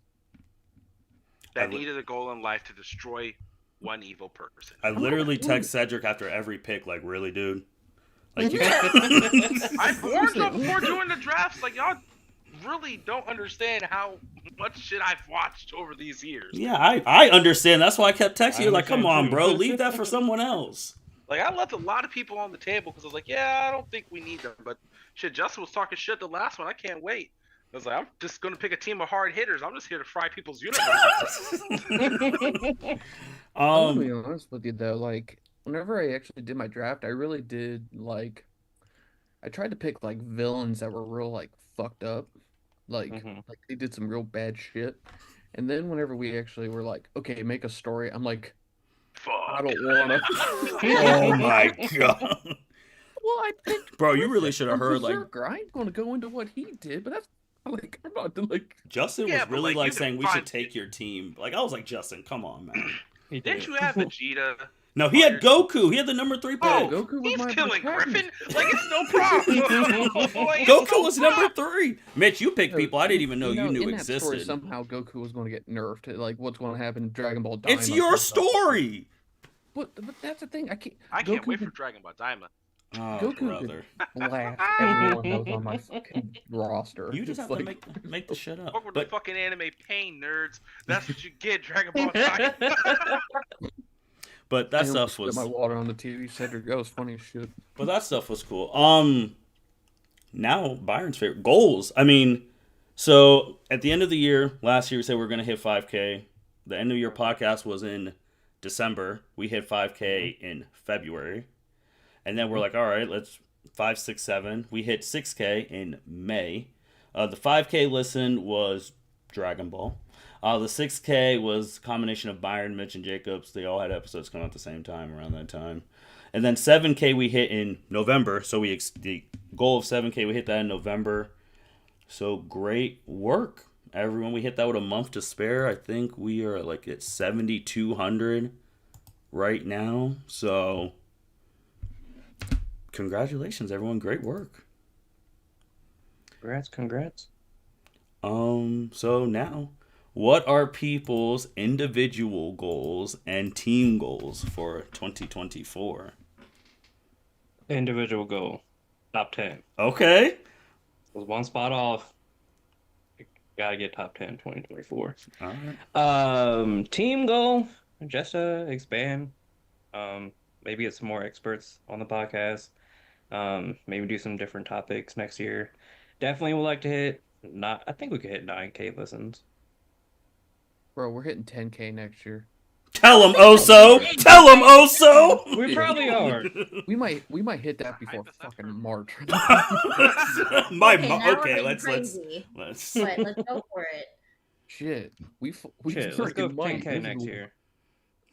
that needed a goal in life to destroy one evil person. I literally text Cedric after every pick, like, really, dude? Like you. I warned them before doing the drafts. Like y'all really don't understand how much shit I've watched over these years. Yeah, I understand. That's why I kept texting you. Like, come on, understand, bro, too. leave that for someone else. Like I left a lot of people on the table because I was like, yeah, I don't think we need them. But shit, Justin was talking shit the last one. I can't wait. I was like, I'm just gonna pick a team of hard hitters. I'm just here to fry people's universes. I'm gonna be honest with you though. Like, whenever I actually did my draft, I really did like. I tried to pick like villains that were real like fucked up, like they did some real bad shit. And then whenever we actually were like, okay, make a story, I'm like, I Fuck. don't wanna. Oh my god, Well, I picked bro, you really Griffin should have from heard like Berserker. I ain't gonna go into what he did, but that's like I'm not like. Justin Yeah, was but, really like, like you saying can we should find- take your team. Like I was like, Justin, come on, man. He Didn't did. you have Vegeta? No, he had Goku. He had the number 3 pick. Oh, Goku was he's my killing protagonist. Griffin. Like it's no problem. Like, it's Goku no was problem. number 3. Mitch, you picked people I didn't even know you knew in that story, existed. somehow Goku was going to get nerfed. Like, what's going to happen in Dragon Ball Daima? It's your story. But that's the thing. I can't I can't wait for could- Dragon Ball Daima. Oh, Goku brother. could blast everyone that was on my fucking roster. You just It's have to like- make the shit up. Fuck with the But fucking anime pain, nerds. That's what you get, Dragon Ball Daima. but that I stuff spit was my water on the TV. Cedric, that was funny as shit. But that stuff was cool. Now Byron's favorite goals. I mean, so at the end of the year, last year we said we were gonna hit 5K. The end of year podcast was in December. We hit 5K in February, and then we're like, all right, let's 5, 6, 7. We hit 6K in May. The 5K listen was Dragon Ball. The 6K was a combination of Byron, Mitch, and Jacobs. They all had episodes coming out at the same time around that time. And then 7K we hit in November. So the goal of 7K, we hit that in November. So great work, everyone. We hit that with a month to spare. I think we are like at 7,200 right now. So congratulations, everyone. Great work. Congrats. So now, what are people's individual goals and team goals for 2024? Individual goal, top 10. Okay. Was one spot off. Gotta get top 10 2024. All right. Team goal, just to expand. Maybe get some more experts on the podcast. Maybe do some different topics next year. Definitely would like to hit. I think we could hit 9K listens. Bro, we're hitting 10K next year. Tell him, Oso. Tell him, Oso. We probably are. We might hit that before Hype us up, fucking bro. March. Okay, now we're Okay, getting let's crazy. But let's go for it. Shit, we Shit, let's go freaking might. 10K next year.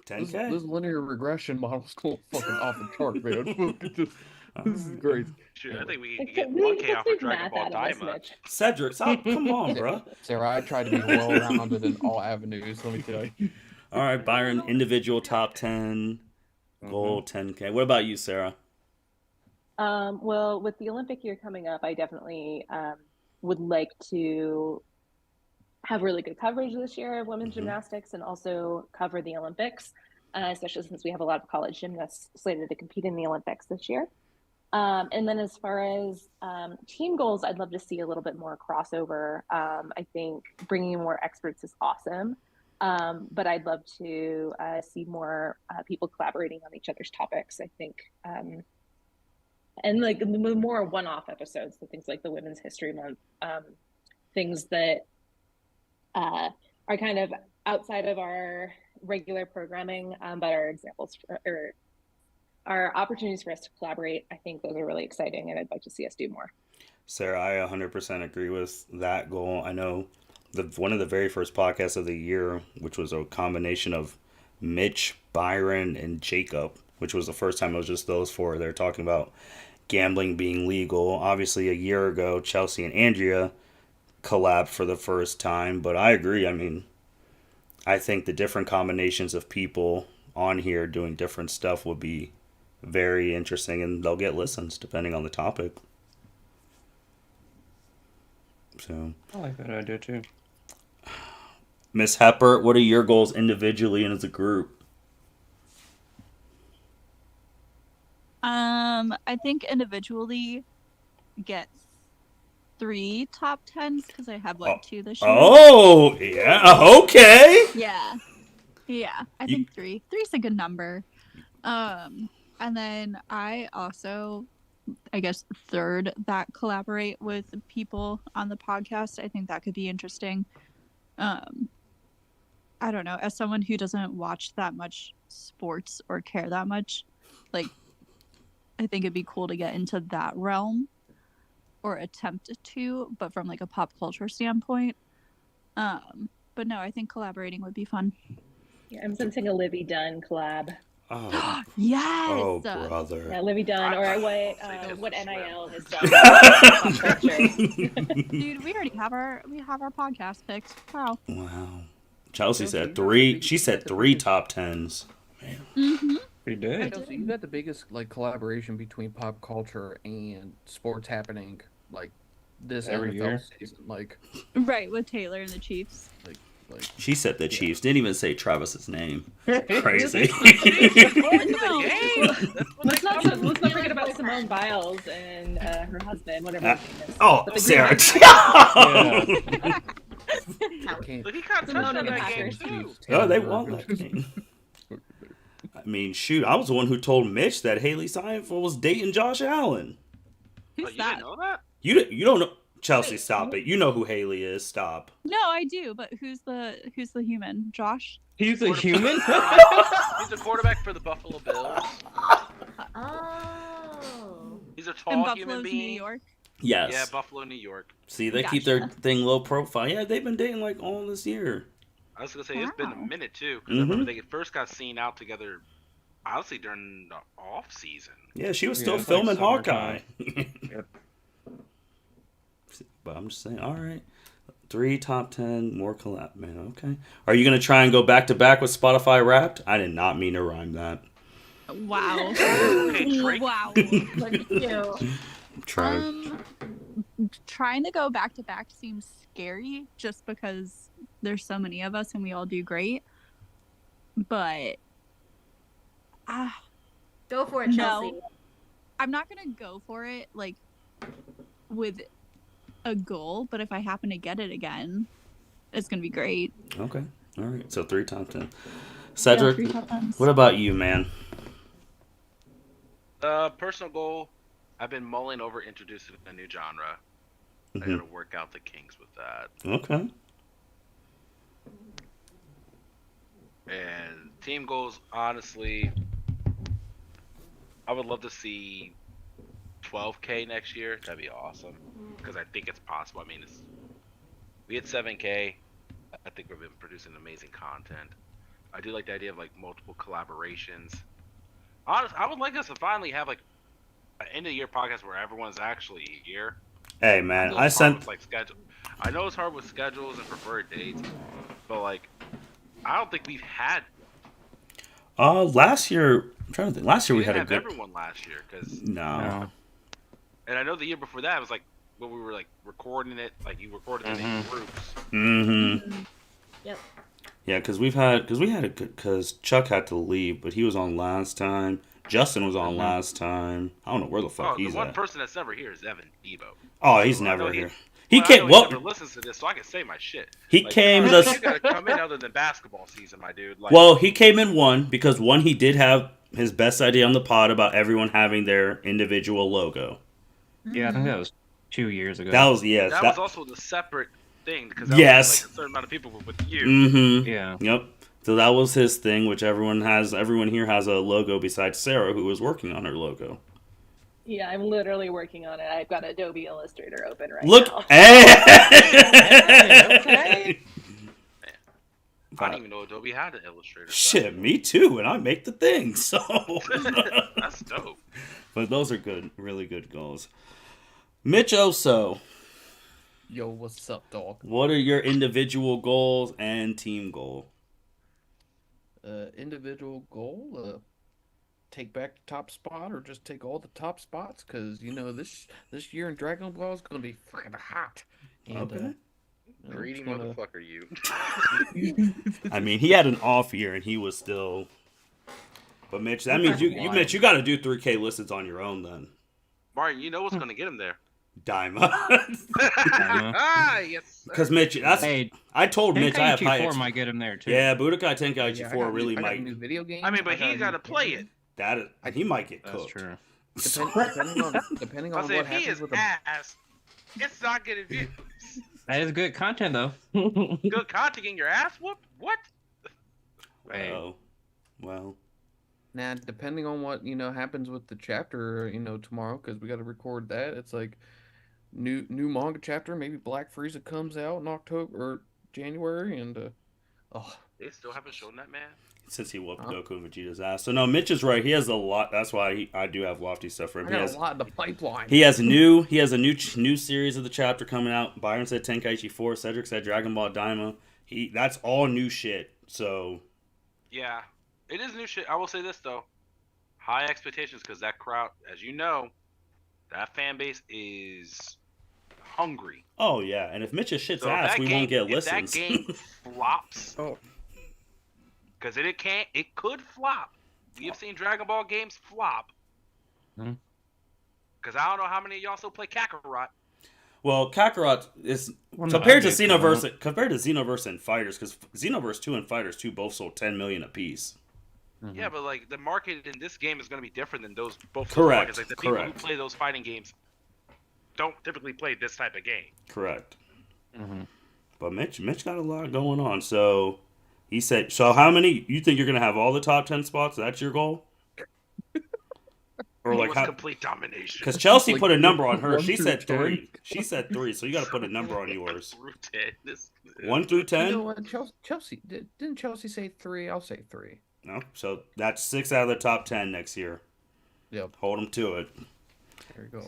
10K. This linear regression model's going fucking off the chart, man. This is great. Shit, I think we Let's can get do 1K off of Dragon math Ball out of this, Daima. Mitch. Cedric, stop. Come on, bro. Sarah, I tried to be well-rounded in all avenues. Let me tell you. All right, Byron, individual top 10, goal 10K. What about you, Sarah? Well, with the Olympic year coming up, I definitely would like to have really good coverage this year of women's gymnastics and also cover the Olympics, especially since we have a lot of college gymnasts slated to compete in the Olympics this year. And then as far as team goals, I'd love to see a little bit more crossover. I think bringing in more experts is awesome. But I'd love to see more people collaborating on each other's topics, I think. And like the more one-off episodes, so things like the Women's History Month, things that are kind of outside of our regular programming, but are examples or are opportunities for us to collaborate. I think those are really exciting, and I'd like to see us do more. Sarah, I 100% agree with that goal. I know one of the very first podcasts of the year, which was a combination of Mitch, Byron, and Jacob, which was the first time it was just those four. They're talking about gambling being legal. Obviously, a year ago, Chelsea and Andrea collabed for the first time, but I agree. I mean, I think the different combinations of people on here doing different stuff would be very interesting, and they'll get listens depending on the topic. So, I like that idea too. Miss Hepper, what are your goals individually and as a group? I think individually get 3 top 10s because I have Oh, 2 this year. oh yeah, okay. Yeah. Yeah, I You- think 3. 3's a good number. And then I also, I guess, third that collaborate with people on the podcast. I think that could be interesting. I don't know. As someone who doesn't watch that much sports or care that much, like, I think it'd be cool to get into that realm or attempt to, but from like a pop culture standpoint. But no, I think collaborating would be fun. Yeah, I'm sensing a Livy Dunn collab. Oh, Yes. oh, brother. Yeah, Livy Dunn, or Say what Taylor NIL Swift. has done for pop culture. Dude, we already have our podcast picked. Wow. Wow. Chelsea Chelsea, said you got 3. the big- She you said got the 3 biggest- top 10s. Mm-hmm. We did. Chelsea, you got the biggest like collaboration between pop culture and sports happening like this Every NFL year. season. Like Right, with Taylor and the Chiefs. She said the Chiefs. Didn't even say Travis's name. Crazy. No. Let's not forget about Simone Biles and her husband, whatever his name is. Oh, But the Sarah. Yeah. can't Look, he kind of Simone touched on and the that game Packers. too. Oh, they won that game. I mean, shoot, I was the one who told Mitch that Haley Steinfeld was dating Josh Allen. Oh, Who's you that? didn't know that? You don't know. Chelsea, stop it. You know who Haley is. Stop. No, I do, but who's the human? Josh? He's a human? He's the quarterback for the Buffalo Bills. Oh. He's a In tall Buffalo's, human New being. York. Yes. Yeah, Buffalo, New York. See, they keep their Gotcha. thing low profile. Yeah, they've been dating like all this year. I was gonna say it's been a Wow. minute too, because I remember they first got seen out together, honestly during the off season. Yeah, she was Yeah, still it's like filming Hawkeye. summertime. Yep. But I'm just saying, all right. 3 top 10, more collab. Man, okay. Are you going to try and go back to back with Spotify Wrapped? I did not mean to rhyme that. Wow. Okay, Drake. Wow. Look at you. Try. Trying to go back to back seems scary just because there's so many of us and we all do great. But Go for it, No. Chelsea. I'm not gonna go for it like with a goal, but if I happen to get it again, it's gonna be great. Okay. All right. So 3 top 10. Cedric, 3 top 10s. what about you, man? Personal goal, I've been mulling over introducing a new genre. I Mhm. gotta work out the kinks with that. Okay. And team goals, honestly, I would love to see 12K next year. That'd be awesome. Because I think it's possible. I mean, we had 7K. I think we've been producing amazing content. I do like the idea of like multiple collaborations. Honestly, I would like us to finally have like an end of the year podcast where everyone's actually here. Hey, I man, know I it's hard sent. with, like, schedule. I know it's hard with schedules and preferred dates, but like, I don't think we've had. Last year, I'm trying to think. Last year we didn't had a have good. everyone last year because, No. No. and I know the year before that was like when we were like recording it, like you recorded it in groups. Mm-hmm. Yep. Yeah, because we had a good. Because Chuck had to leave, but he was on last time. Justin was on last time. I don't know where the fuck Oh, the he's one at. person that's never here is Evan Debo. Oh, he's I know never he- here. He Well, I came. know he Well, never listens to this, so I can say my shit. he Like, came you the. gotta come in other than basketball season, my dude. Like, Well, he came in one because one he did have his best idea on the pod about everyone having their individual logo. Yeah, I think that was 2 years ago. That was yes. that was also the separate thing because that Yes. was like a certain amount of people with you. Mm-hmm. Yeah. Yep. So that was his thing, which everyone has. Everyone here has a logo besides Sarah, who was working on her logo. Yeah, I'm literally working on it. I've got Adobe Illustrator open right Look, now. hey! Okay. I didn't even know Adobe had an illustrator. so Shit, me too, and I make the thing. So, that's dope. but those are good, really good goals. Mitch Oso, Yo, what's up, dog? what are your individual goals and team goal? Individual goal, take back the top spot or just take all the top spots because you know this year in Dragon Ball is gonna be freaking hot. And, Okay. you know, Greedy it's gonna- motherfucker, you. I mean, he had an off year, and he was still. But Mitch, that means you got to do 3K listens on your own then. Martin, you know what's going to get him there. Diamond. Yes. Because Mitch, I told Mitch I have high. Tenkaichi 4 might get him there too. Yeah, Budokai Tenkaichi Yeah, 4 really I got a might. new video game. I mean, but got he a got new to play camera. it. He might get That's cooked. true. Depending I on say, what if he happens is with the ass, it's not getting views. That is good content though. Good content getting your ass whooped? What? Oh, well. Nah, depending on what happens with the chapter, tomorrow, because we got to record that. It's like new manga chapter. Maybe Black Frieza comes out in October or January, and They still haven't shown that man. Since he whooped Goku and Vegeta's ass. So no, Mitch is right. He has a lot. That's why I do have lofty stuff for him. I got a lot in the pipeline. He has a new series of the chapter coming out. Byron said Tenkaichi 4. Cedric said Dragon Ball Daima. That's all new shit. So Yeah, it is new shit. I will say this though, high expectations because that crowd, as you know, that fan base is hungry. oh yeah, and if Mitch is shit's So if ass, that we game- won't get if listens. that game flops, Oh. because it could flop. We have seen Dragon Ball games flop. Mhm. Because I don't know how many of y'all still play Kakarot. Well, Kakarot is Well, no, compared to I get Xenoverse and Fighters, because Xenoverse 2 and Fighters 2 both sold 10 million apiece. Mhm. Yeah, but like the market in this game is going to be different than those both. those Correct, markets. Like the people who correct. play those fighting games don't typically play this type of game. Correct. Mhm. But Mitch got a lot going on. So he said, so how many, you think you're going to have all the top 10 spots? That's your goal? Or like Almost how, complete domination. because Chelsea Like, put a number on her. 1 She through said 10. 3. She said 3, so you got to put a number on yours. Through 10. This- 1 through 10? You know what? Chelsea didn't Chelsea say 3? I'll say 3. No. So that's 6 out of the top 10 next year. Yep. Hold them to it. There you go.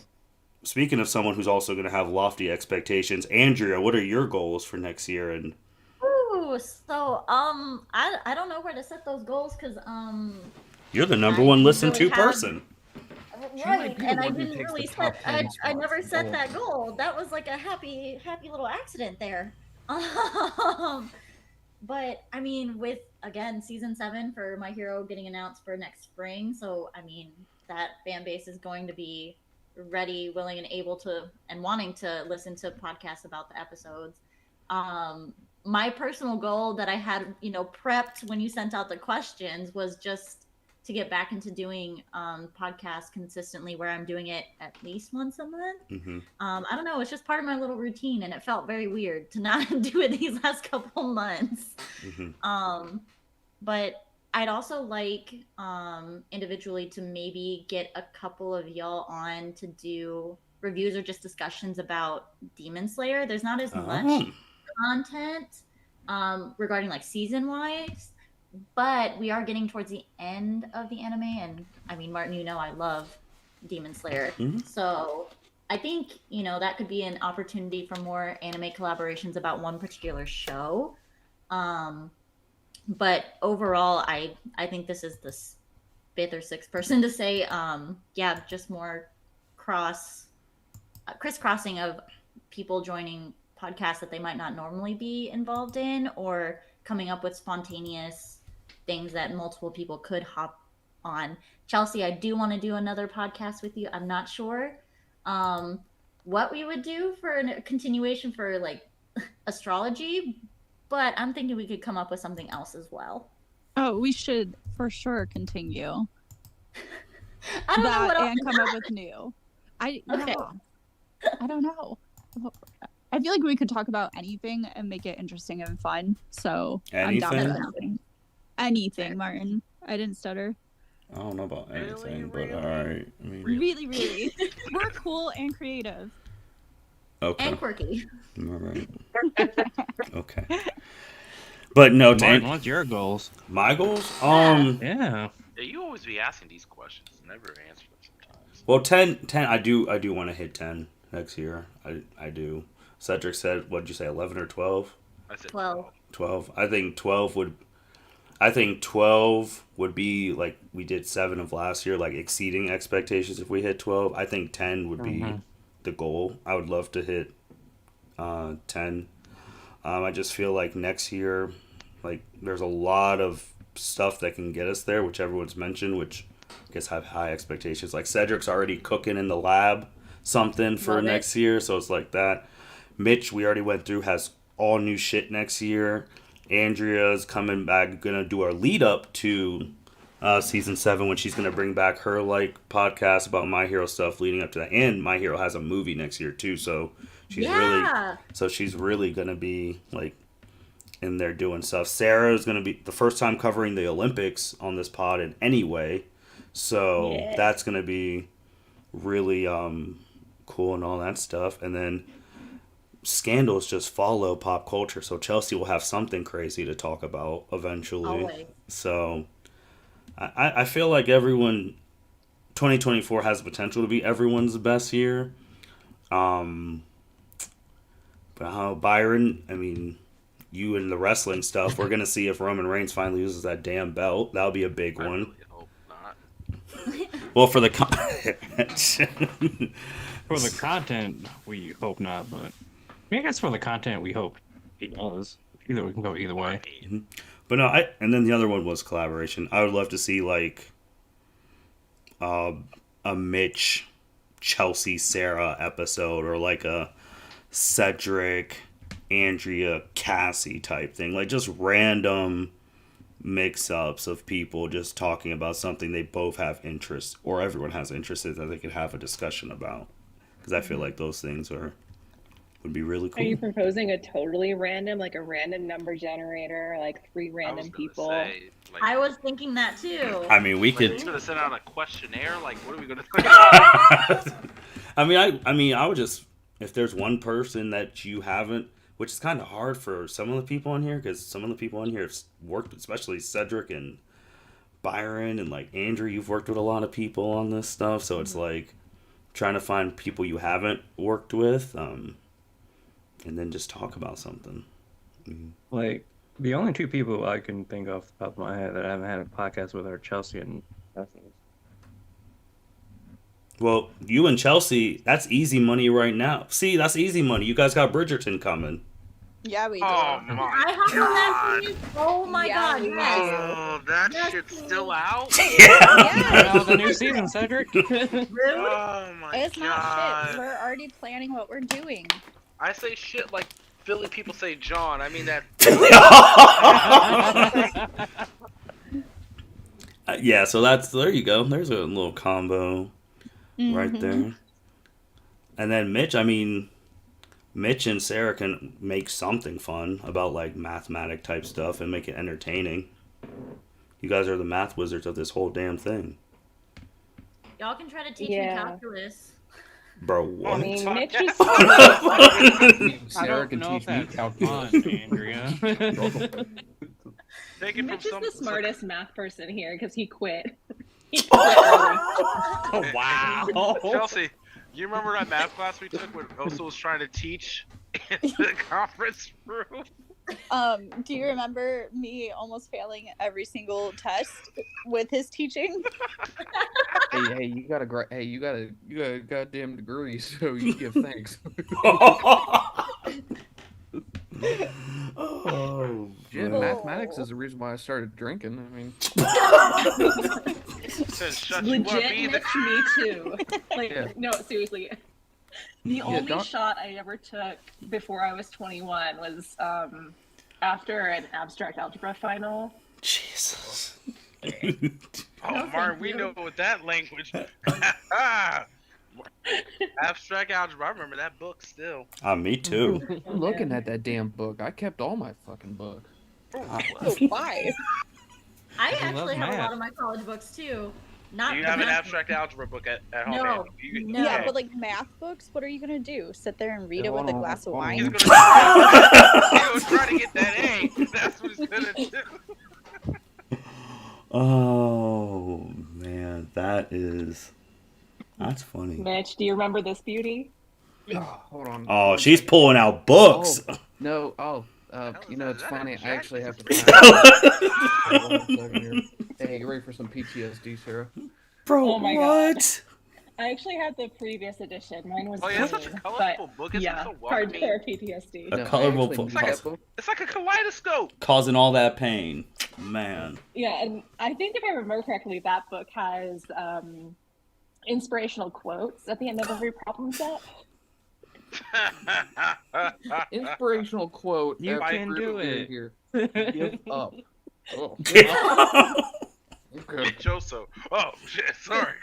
Speaking of someone who's also going to have lofty expectations, Andrea, what are your goals for next year? And Ooh, so I don't know where to set those goals because you're the number I one listened really to have- person. She right, might be the and I one who didn't takes the really top set. 10 I never spots. set Oh. that goal. That was like a happy little accident there. But I mean, with again season 7 for My Hero getting announced for next spring, so I mean that fan base is going to be ready, willing, and able to, and wanting to listen to podcasts about the episodes. My personal goal that I had, prepped when you sent out the questions was just to get back into doing podcasts consistently, where I'm doing it at least once a month. Mm-hmm. I don't know. It's just part of my little routine, and it felt very weird to not do it these last couple months. Mm-hmm. But I'd also like individually to maybe get a couple of y'all on to do reviews or just discussions about Demon Slayer. There's not as much content regarding like season wise, but we are getting towards the end of the anime, and I mean, Martin, I love Demon Slayer. Mhm. So I think that could be an opportunity for more anime collaborations about one particular show. But overall, I think this is the 5th or 6th person to say just more crisscrossing of people joining podcasts that they might not normally be involved in, or coming up with spontaneous things that multiple people could hop on. Chelsea, I do want to do another podcast with you. I'm not sure what we would do for a continuation for like astrology, but I'm thinking we could come up with something else as well. Oh, we should for sure continue I don't know that what else. and come up with new. Okay. I don't know. I feel like we could talk about anything and make it interesting and fun. So I'm down Anything? with anything. Anything, Martin. I didn't stutter. I don't know about anything, but Really? all right. I mean, Really. We're cool and creative. okay. And quirky. All right. Okay. But no, to Martin, what's your goals? my goals. Yeah. Yeah, you always be asking these questions, never answer them sometimes. Well, 10. I do want to hit 10 next year. I do. Cedric said, what did you say, 11 or 12? I said 12. 12. I think 12 would be like we did 7 of last year, like exceeding expectations if we hit 12. I think 10 would be the goal. I would love to hit 10. I just feel like next year, like there's a lot of stuff that can get us there, which everyone's mentioned, which I guess have high expectations. Like Cedric's already cooking in the lab something for Love it. next year, so it's like that. Mitch, we already went through, has all new shit next year. Andrea's coming back, gonna do our lead up to season 7 when she's gonna bring back her like podcast about My Hero stuff leading up to that. And My Hero has a movie next year too, so she's really gonna be like in there doing stuff. Sarah is gonna be the first time covering the Olympics on this pod in any way, so that's gonna be really cool and all that stuff. And then scandals just follow pop culture, so Chelsea will have something crazy to talk about eventually. Always. So I feel like 2024 has the potential to be everyone's best year. But how Byron, I mean, you and the wrestling stuff, we're gonna see if Roman Reigns finally uses that damn belt. That'll be a big I one. really hope not. Well, for the For the content, we hope not, but I mean, I guess for the content, we hope he does. Either we can go either way. But no, and then the other one was collaboration. I would love to see like a Mitch, Chelsea, Sarah episode, or like a Cedric, Andrea, Cassie type thing. Like just random mix-ups of people just talking about something they both have interest, or everyone has interest in, that they could have a discussion about. Because I feel like those things would be really cool. Are you proposing a totally random, like a random number generator, like 3 random people? Say, like, I was thinking that too. I mean, we like, are could. you gonna send out a questionnaire? Like, what are we gonna do? I mean, I would just, if there's one person that you haven't, which is kind of hard for some of the people on here, because some of the people on here have worked, especially Cedric and Byron and like Andrew, you've worked with a lot of people on this stuff, so it's like trying to find people you haven't worked with, and then just talk about something. Like, the only 2 people I can think of the top of my head that I haven't had a podcast with are Chelsea and Bethany. Well, you and Chelsea, that's easy money right now. See, that's easy money. You guys got Bridgerton coming. Yeah, we do. Oh my I have on that god! series. Oh my Yeah, god, we yes. Oh, that Yes, shit's please. still out. Yeah, Oh, the new season, Cedric. Really? Oh my it's not god! shit. We're already planning what we're doing. I say shit like Philly people say John. I mean that. Yeah, so there you go. There's a little combo right Mhm. there. And then Mitch and Sarah can make something fun about like mathematic type stuff and make it entertaining. You guys are the math wizards of this whole damn thing. Y'all can try to teach Yeah. me calculus. Bro, what? I mean, Mitch is Sarah can know teach if me that's calculus. fun, Andrea. Take it Mitch from is the smartest math person here because he quit. He quit Oh, wow. Chelsea, you remember that math class we took when Osa was trying to teach in the conference room? Do you remember me almost failing every single test with his teaching? Hey, you got a goddamn degree, so you give thanks. Oh, Yeah, man. mathematics is the reason why I started drinking. I mean, Says shut you up, legit. either. Mitch, me too. Like, Yeah. no, seriously. The only don't- shot I ever took before I was 21 was after an abstract algebra final. Jesus. Oh, No, Martin, thank we you. know what that language. Abstract algebra. I remember that book still. Me too. I'm looking at that damn book. I kept all my fucking books. Why? I He actually loves have a math. lot of my college books too. Not Do you the have an math abstract algebra book at home? No, man? You- no. Yeah, okay. but like math books, what are you gonna do? Sit there and read Yeah, it with hold a on, glass of hold on. wine? He's gonna try to get that A. That's what he's gonna do. Oh man, that's funny. Mitch, do you remember this beauty? Oh, hold on. Oh, she's pulling out books. No, you know, Is it's that funny. a I actually have to jacket? find Hold on a second here. Hey, you ready for some PTSD, Sarah? Bro, Oh my God. what? I actually had the previous edition. Mine was Oh yeah, it's such a green, colorful but book. Isn't yeah, it so welcoming? hardcore PTSD. A No, I colorful actually book. knew that book. It's like a kaleidoscope. Causing all that pain. Man. Yeah, and I think if I remember correctly, that book has inspirational quotes at the end of every problem set. Inspirational quote. You every can group do here, it. here. Give up. Oh. Okay. Joso. Oh shit, sorry.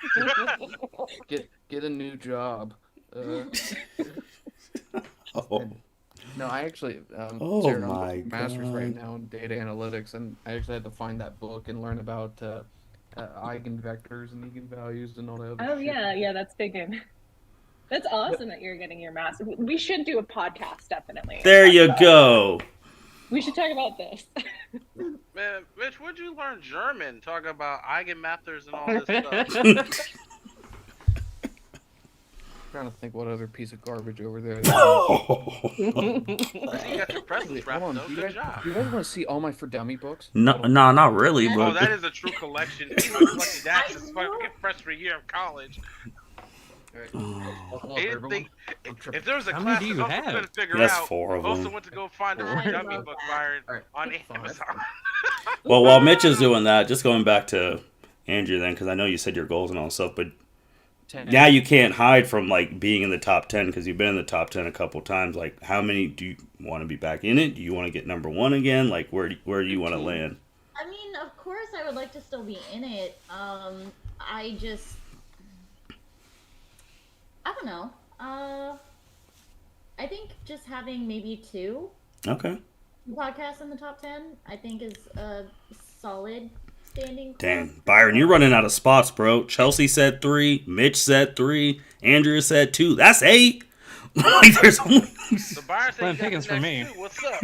Get a new job. Oh. No, I actually, Oh Sarah, I'm my doing master's right God. now in data analytics, and I actually had to find that book and learn about eigenvectors and eigenvalues and all that other Oh shit. yeah, that's big in. That's awesome that you're getting your master. We should do a podcast, definitely. There you go. We should talk about this. Man, Mitch, where'd you learn German? Talk about eigenvectors and all this stuff. Trying to think what other piece of garbage over there. You got your presents wrapped Hold on, up. do you Good guys, job. do you guys want to see all my for dummy books? No, Hold on. nah, not really, Oh, but that is a true collection. He's been collecting that since fucking freshman year of college. All right. Oh. Buckle up, He didn't everyone. think if there was a How many class do you that also have? couldn't figure That's out, 4 of also them. went to go find a I dummy love book that. Byron All right, on five. Amazon. Well, while Mitch is doing that, just going back to Andrew then, because I know you said your goals and all that stuff, but 10. now you can't hide from like being in the top 10 because you've been in the top 10 a couple times. Like, how many do you want to be back in it? Do you want to get number 1 again? Like, where do you want to land? I mean, of course, I would like to still be in it. I just, I don't know. I think just having maybe 2 Okay. podcasts in the top 10, I think is a solid standing. Dang, Byron, you're running out of spots, bro. Chelsea said 3, Mitch said 3, Andrew said 2. That's 8. Like, there's only. So Byron said Slim you got pickings the for next me. 2. What's up?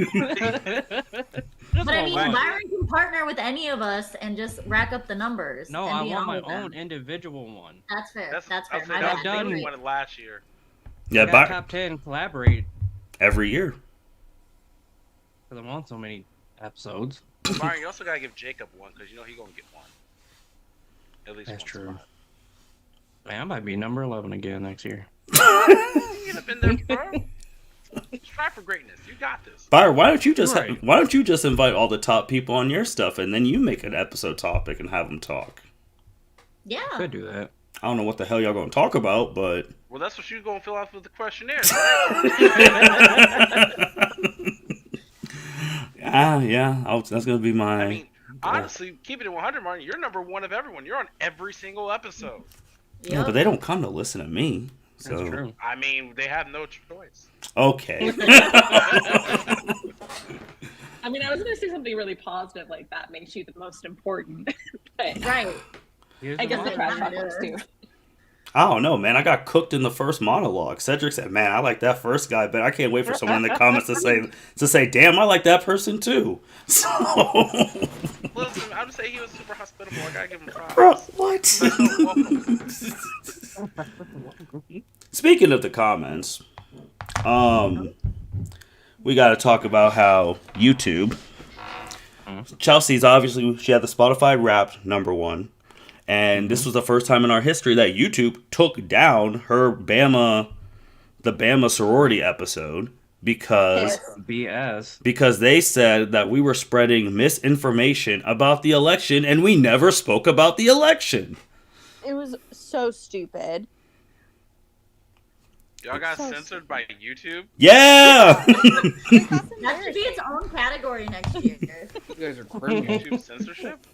But I mean, one. Byron can partner with any of us and just rack up the numbers. No, and I be want on my with them. own individual one. That's fair. That's I'll fair. say My that bad. was done. we wanted last year. Yeah, I got Byron. top 10 collaborate Every year. because I'm on so many episodes. Byron, you also gotta give Jacob one because you know he's gonna get one. At least That's one true. spot. Man, I might be number 11 again next year. You could have been there, bro. Strive for greatness. You got this. Byron, why don't you just Right. why don't you just invite all the top people on your stuff and then you make an episode topic and have them talk? Yeah. Could do that. I don't know what the hell y'all gonna talk about, but Well, that's what you're gonna fill out with the questionnaire. Right? yeah, that's gonna be my. I mean, honestly, keep it at 100, Martin. You're number 1 of everyone. You're on every single episode. yeah, but they don't come to listen to me. So That's true. I mean, they have no choice. okay. I mean, I was going to say something really positive like that makes you the most important. But Right. Here's I the guess the one. trash talk works too. I don't know, man. I got cooked in the first monologue. Cedric said, "Man, I like that first guy, but I can't wait for someone in the comments to say, damn, I like that person too." So, Listen, I would say he was super hospitable. I gotta give him props. bro, what? So welcome. Speaking of the comments, we got to talk about how YouTube. Chelsea's obviously she had the Spotify Wrapped number 1, and this was the first time in our history that YouTube took down the Bama sorority episode because they said that we were spreading misinformation about the election and we never spoke about the election. It was so stupid. Y'all got censored by YouTube? Yeah. That should be its own category next year. You guys are crazy. YouTube censorship?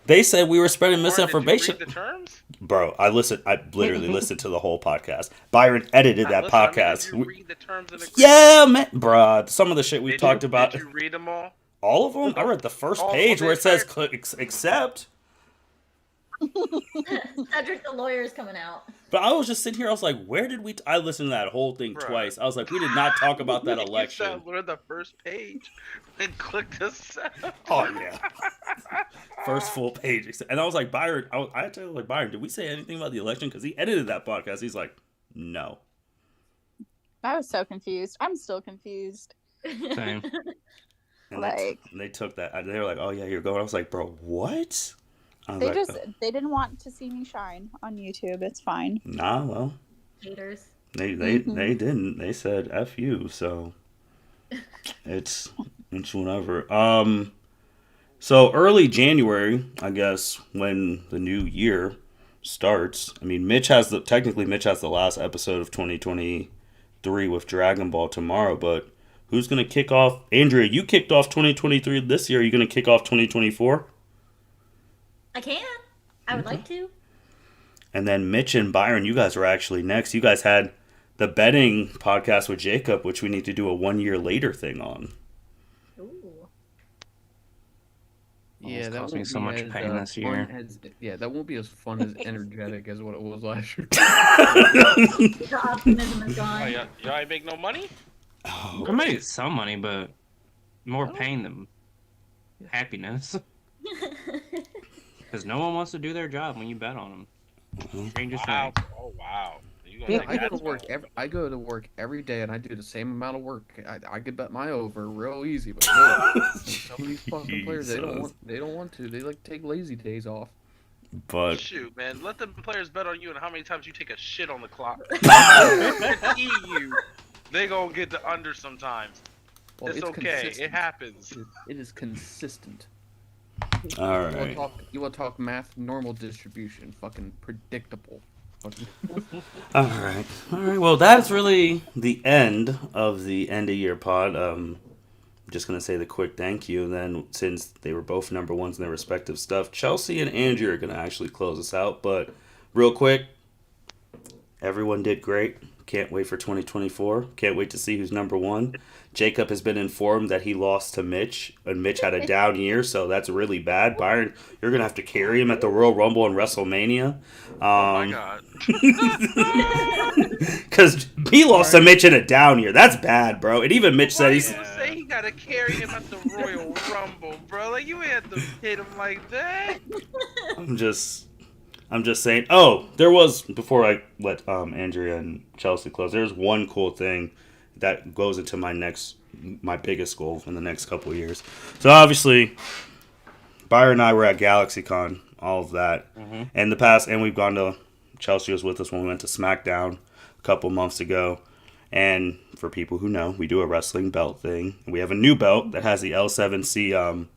They said we were spreading Martin, misinformation. Did you read the terms? Bro, I literally listened to the whole podcast. Byron edited that Listen, I mean, podcast. did you read the terms and agreements? Yeah, man, bruh. Some of the shit we Did talked you- about. Did you read them all? All of them? I read the first All of page them where it says entire- click accept. Cedric the lawyer is coming out. But I was just sitting here. I was like, where did we? I listened to that whole thing Bruh. twice. I was like, we did not talk about that election. You read the first page and click this. Oh yeah, first full page. And I was like, Byron. I had to tell him, like, Byron, did we say anything about the election? Because he edited that podcast. He's like, no. I was so confused. I'm still confused. Same. And Like- they took that. They were like, oh yeah, you're going. I was like, bro, what? I was They like, just they didn't want to see me shine on YouTube. It's fine. nah, well, Haters. they didn't. They said F you, so it's whatever. So early January, I guess, when the new year starts. I mean, Mitch has the last episode of 2023 with Dragon Ball tomorrow, but who's gonna kick off? Andrea, you kicked off 2023 this year. Are you gonna kick off 2024? I can. I would like to. And then Mitch and Byron, you guys were actually next. You guys had the betting podcast with Jacob, which we need to do a 1 year later thing on. Ooh. Almost that caused me won't so be much as, pain this fun year. that won't be as fun as energetic as what it was last year. The optimism is gone. Oh, y'all ain't make no money? I made some money, but more pain than happiness. Because no one wants to do their job when you bet on them. Strangest Wow. thing. Oh, wow. You gonna Yeah, take I that go to work spell. I go to work every day and I do the same amount of work. I could bet my over real easy, but no. Some of these fucking players they don't want to. They like to take lazy days off. But Shoot, man, let the players bet on you and how many times you take a shit on the clock. I guarantee you, they gonna get the under sometimes. Well, it's okay, consistent. it happens. It is consistent. all You right. will talk math, normal distribution, fucking predictable. All right. Well, that's really the end of the end of year pod. I'm just gonna say the quick thank you, and then since they were both number ones in their respective stuff, Chelsea and Andrew are gonna actually close us out. But real quick, everyone did great. Can't wait for 2024. Can't wait to see who's number one. Jacob has been informed that he lost to Mitch, and Mitch had a down year, so that's really bad. Byron, you're gonna have to carry him at the Royal Rumble and WrestleMania. Oh my god. Because he lost to Mitch in a down year. That's bad, bro. And even Mitch Why said you he's. gonna say he gotta carry him at the Royal Rumble, bro? Like, you ain't have to hit him like that. I'm just saying. Oh, there was, before I let Andrea and Chelsea close, there's one cool thing that goes into my biggest goal in the next couple of years. So obviously, Byron and I were at GalaxyCon, all of that. In the past, and we've gone to, Chelsea was with us when we went to SmackDown a couple months ago. And for people who know, we do a wrestling belt thing. We have a new belt that has the L7C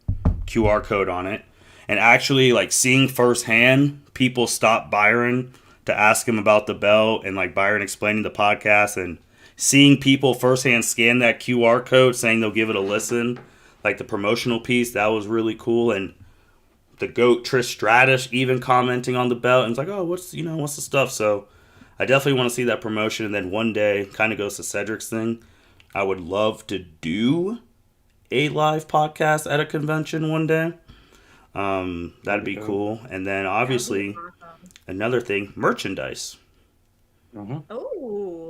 QR code on it. And actually, like, seeing firsthand people stop Byron to ask him about the belt, and like Byron explaining the podcast, and seeing people firsthand scan that QR code saying they'll give it a listen, like the promotional piece, that was really cool. And the GOAT Trish Stratus even commenting on the belt, and it's like, oh, what's the stuff? So I definitely want to see that promotion. And then one day, kind of goes to Cedric's thing, I would love to do a live podcast at a convention one day. That'd be cool. And then obviously another thing, merchandise. Oh.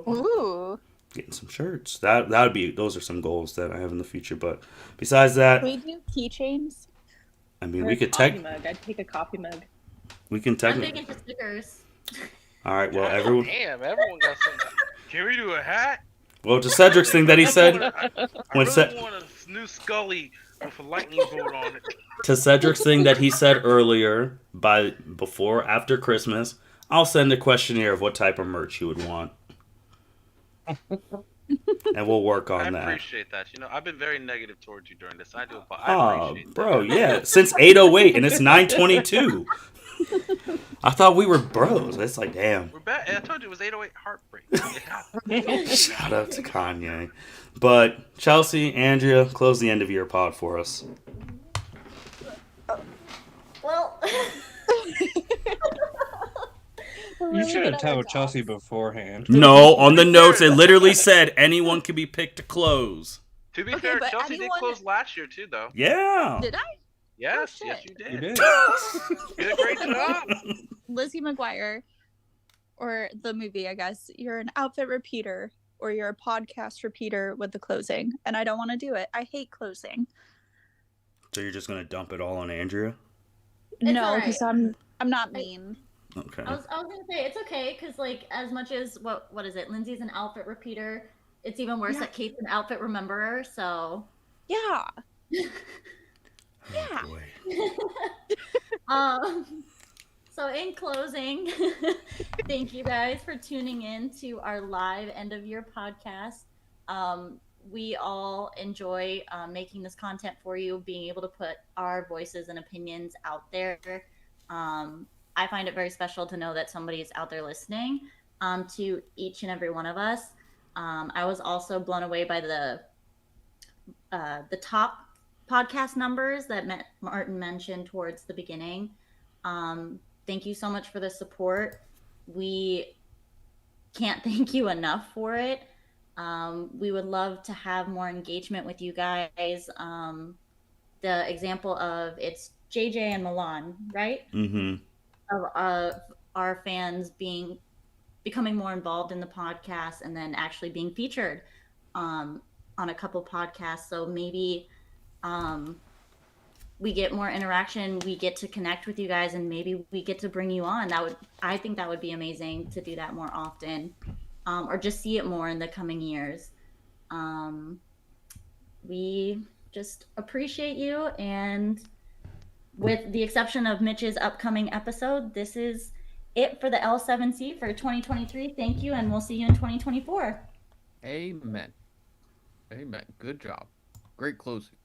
Ooh. Getting some shirts. Those are some goals that I have in the future. But besides that, Can we do keychains? I mean, Or we a could coffee mug. I'd take a coffee mug. we can I'm technically. big into stickers. All right. Well, everyone. Damn, everyone got something. Can we do a hat? Well, to Cedric's thing that he said. I When really want a new Scully with a lightning bolt on it. To Cedric's thing that he said earlier, after Christmas, I'll send a questionnaire of what type of merch he would want. And we'll work on I that. appreciate that. You know, I've been very negative towards you during this. I Oh, appreciate bro, that. yeah. Since 8:08 and it's 9:22. I thought we were bros. It's like, damn. We're back. I told you it was 808 heartbreak. It happened. Shout out to Kanye. But Chelsea, Andrea, close the end of your pod for us. Well. You should have told Chelsea beforehand. No, on the notes it literally said anyone can be picked to close. To be Okay, fair, but Chelsea anyone- did close last year too, though. Yeah. Did I? Yes, shit. yes, you did. You did. You did a great job. Lizzie McGuire, or the movie, I guess. You're an outfit repeater, or you're a podcast repeater with the closing, and I don't want to do it. I hate closing. So you're just gonna dump it all on Andrea? No, alright. because I'm not mean. Okay. I was gonna say it's okay because like as much as what is it? Lindsay's an outfit repeater. It's even worse Yeah. that Kate's an outfit rememberer. So Yeah. Yeah. Boy. So in closing, thank you guys for tuning in to our live end of year podcast. We all enjoy making this content for you, being able to put our voices and opinions out there. I find it very special to know that somebody is out there listening to each and every one of us. I was also blown away by the top podcast numbers that Martin mentioned towards the beginning. Thank you so much for the support. We can't thank you enough for it. We would love to have more engagement with you guys. The example of it's JJ and Milan, right? Mm-hmm. Of our fans becoming more involved in the podcast and then actually being featured on a couple podcasts. So maybe we get more interaction, we get to connect with you guys, and maybe we get to bring you on. I think that would be amazing to do that more often, or just see it more in the coming years. We just appreciate you, and with the exception of Mitch's upcoming episode, this is it for the L7C for 2023. Thank you, and we'll see you in 2024. Amen. Amen. Good job. Great closing.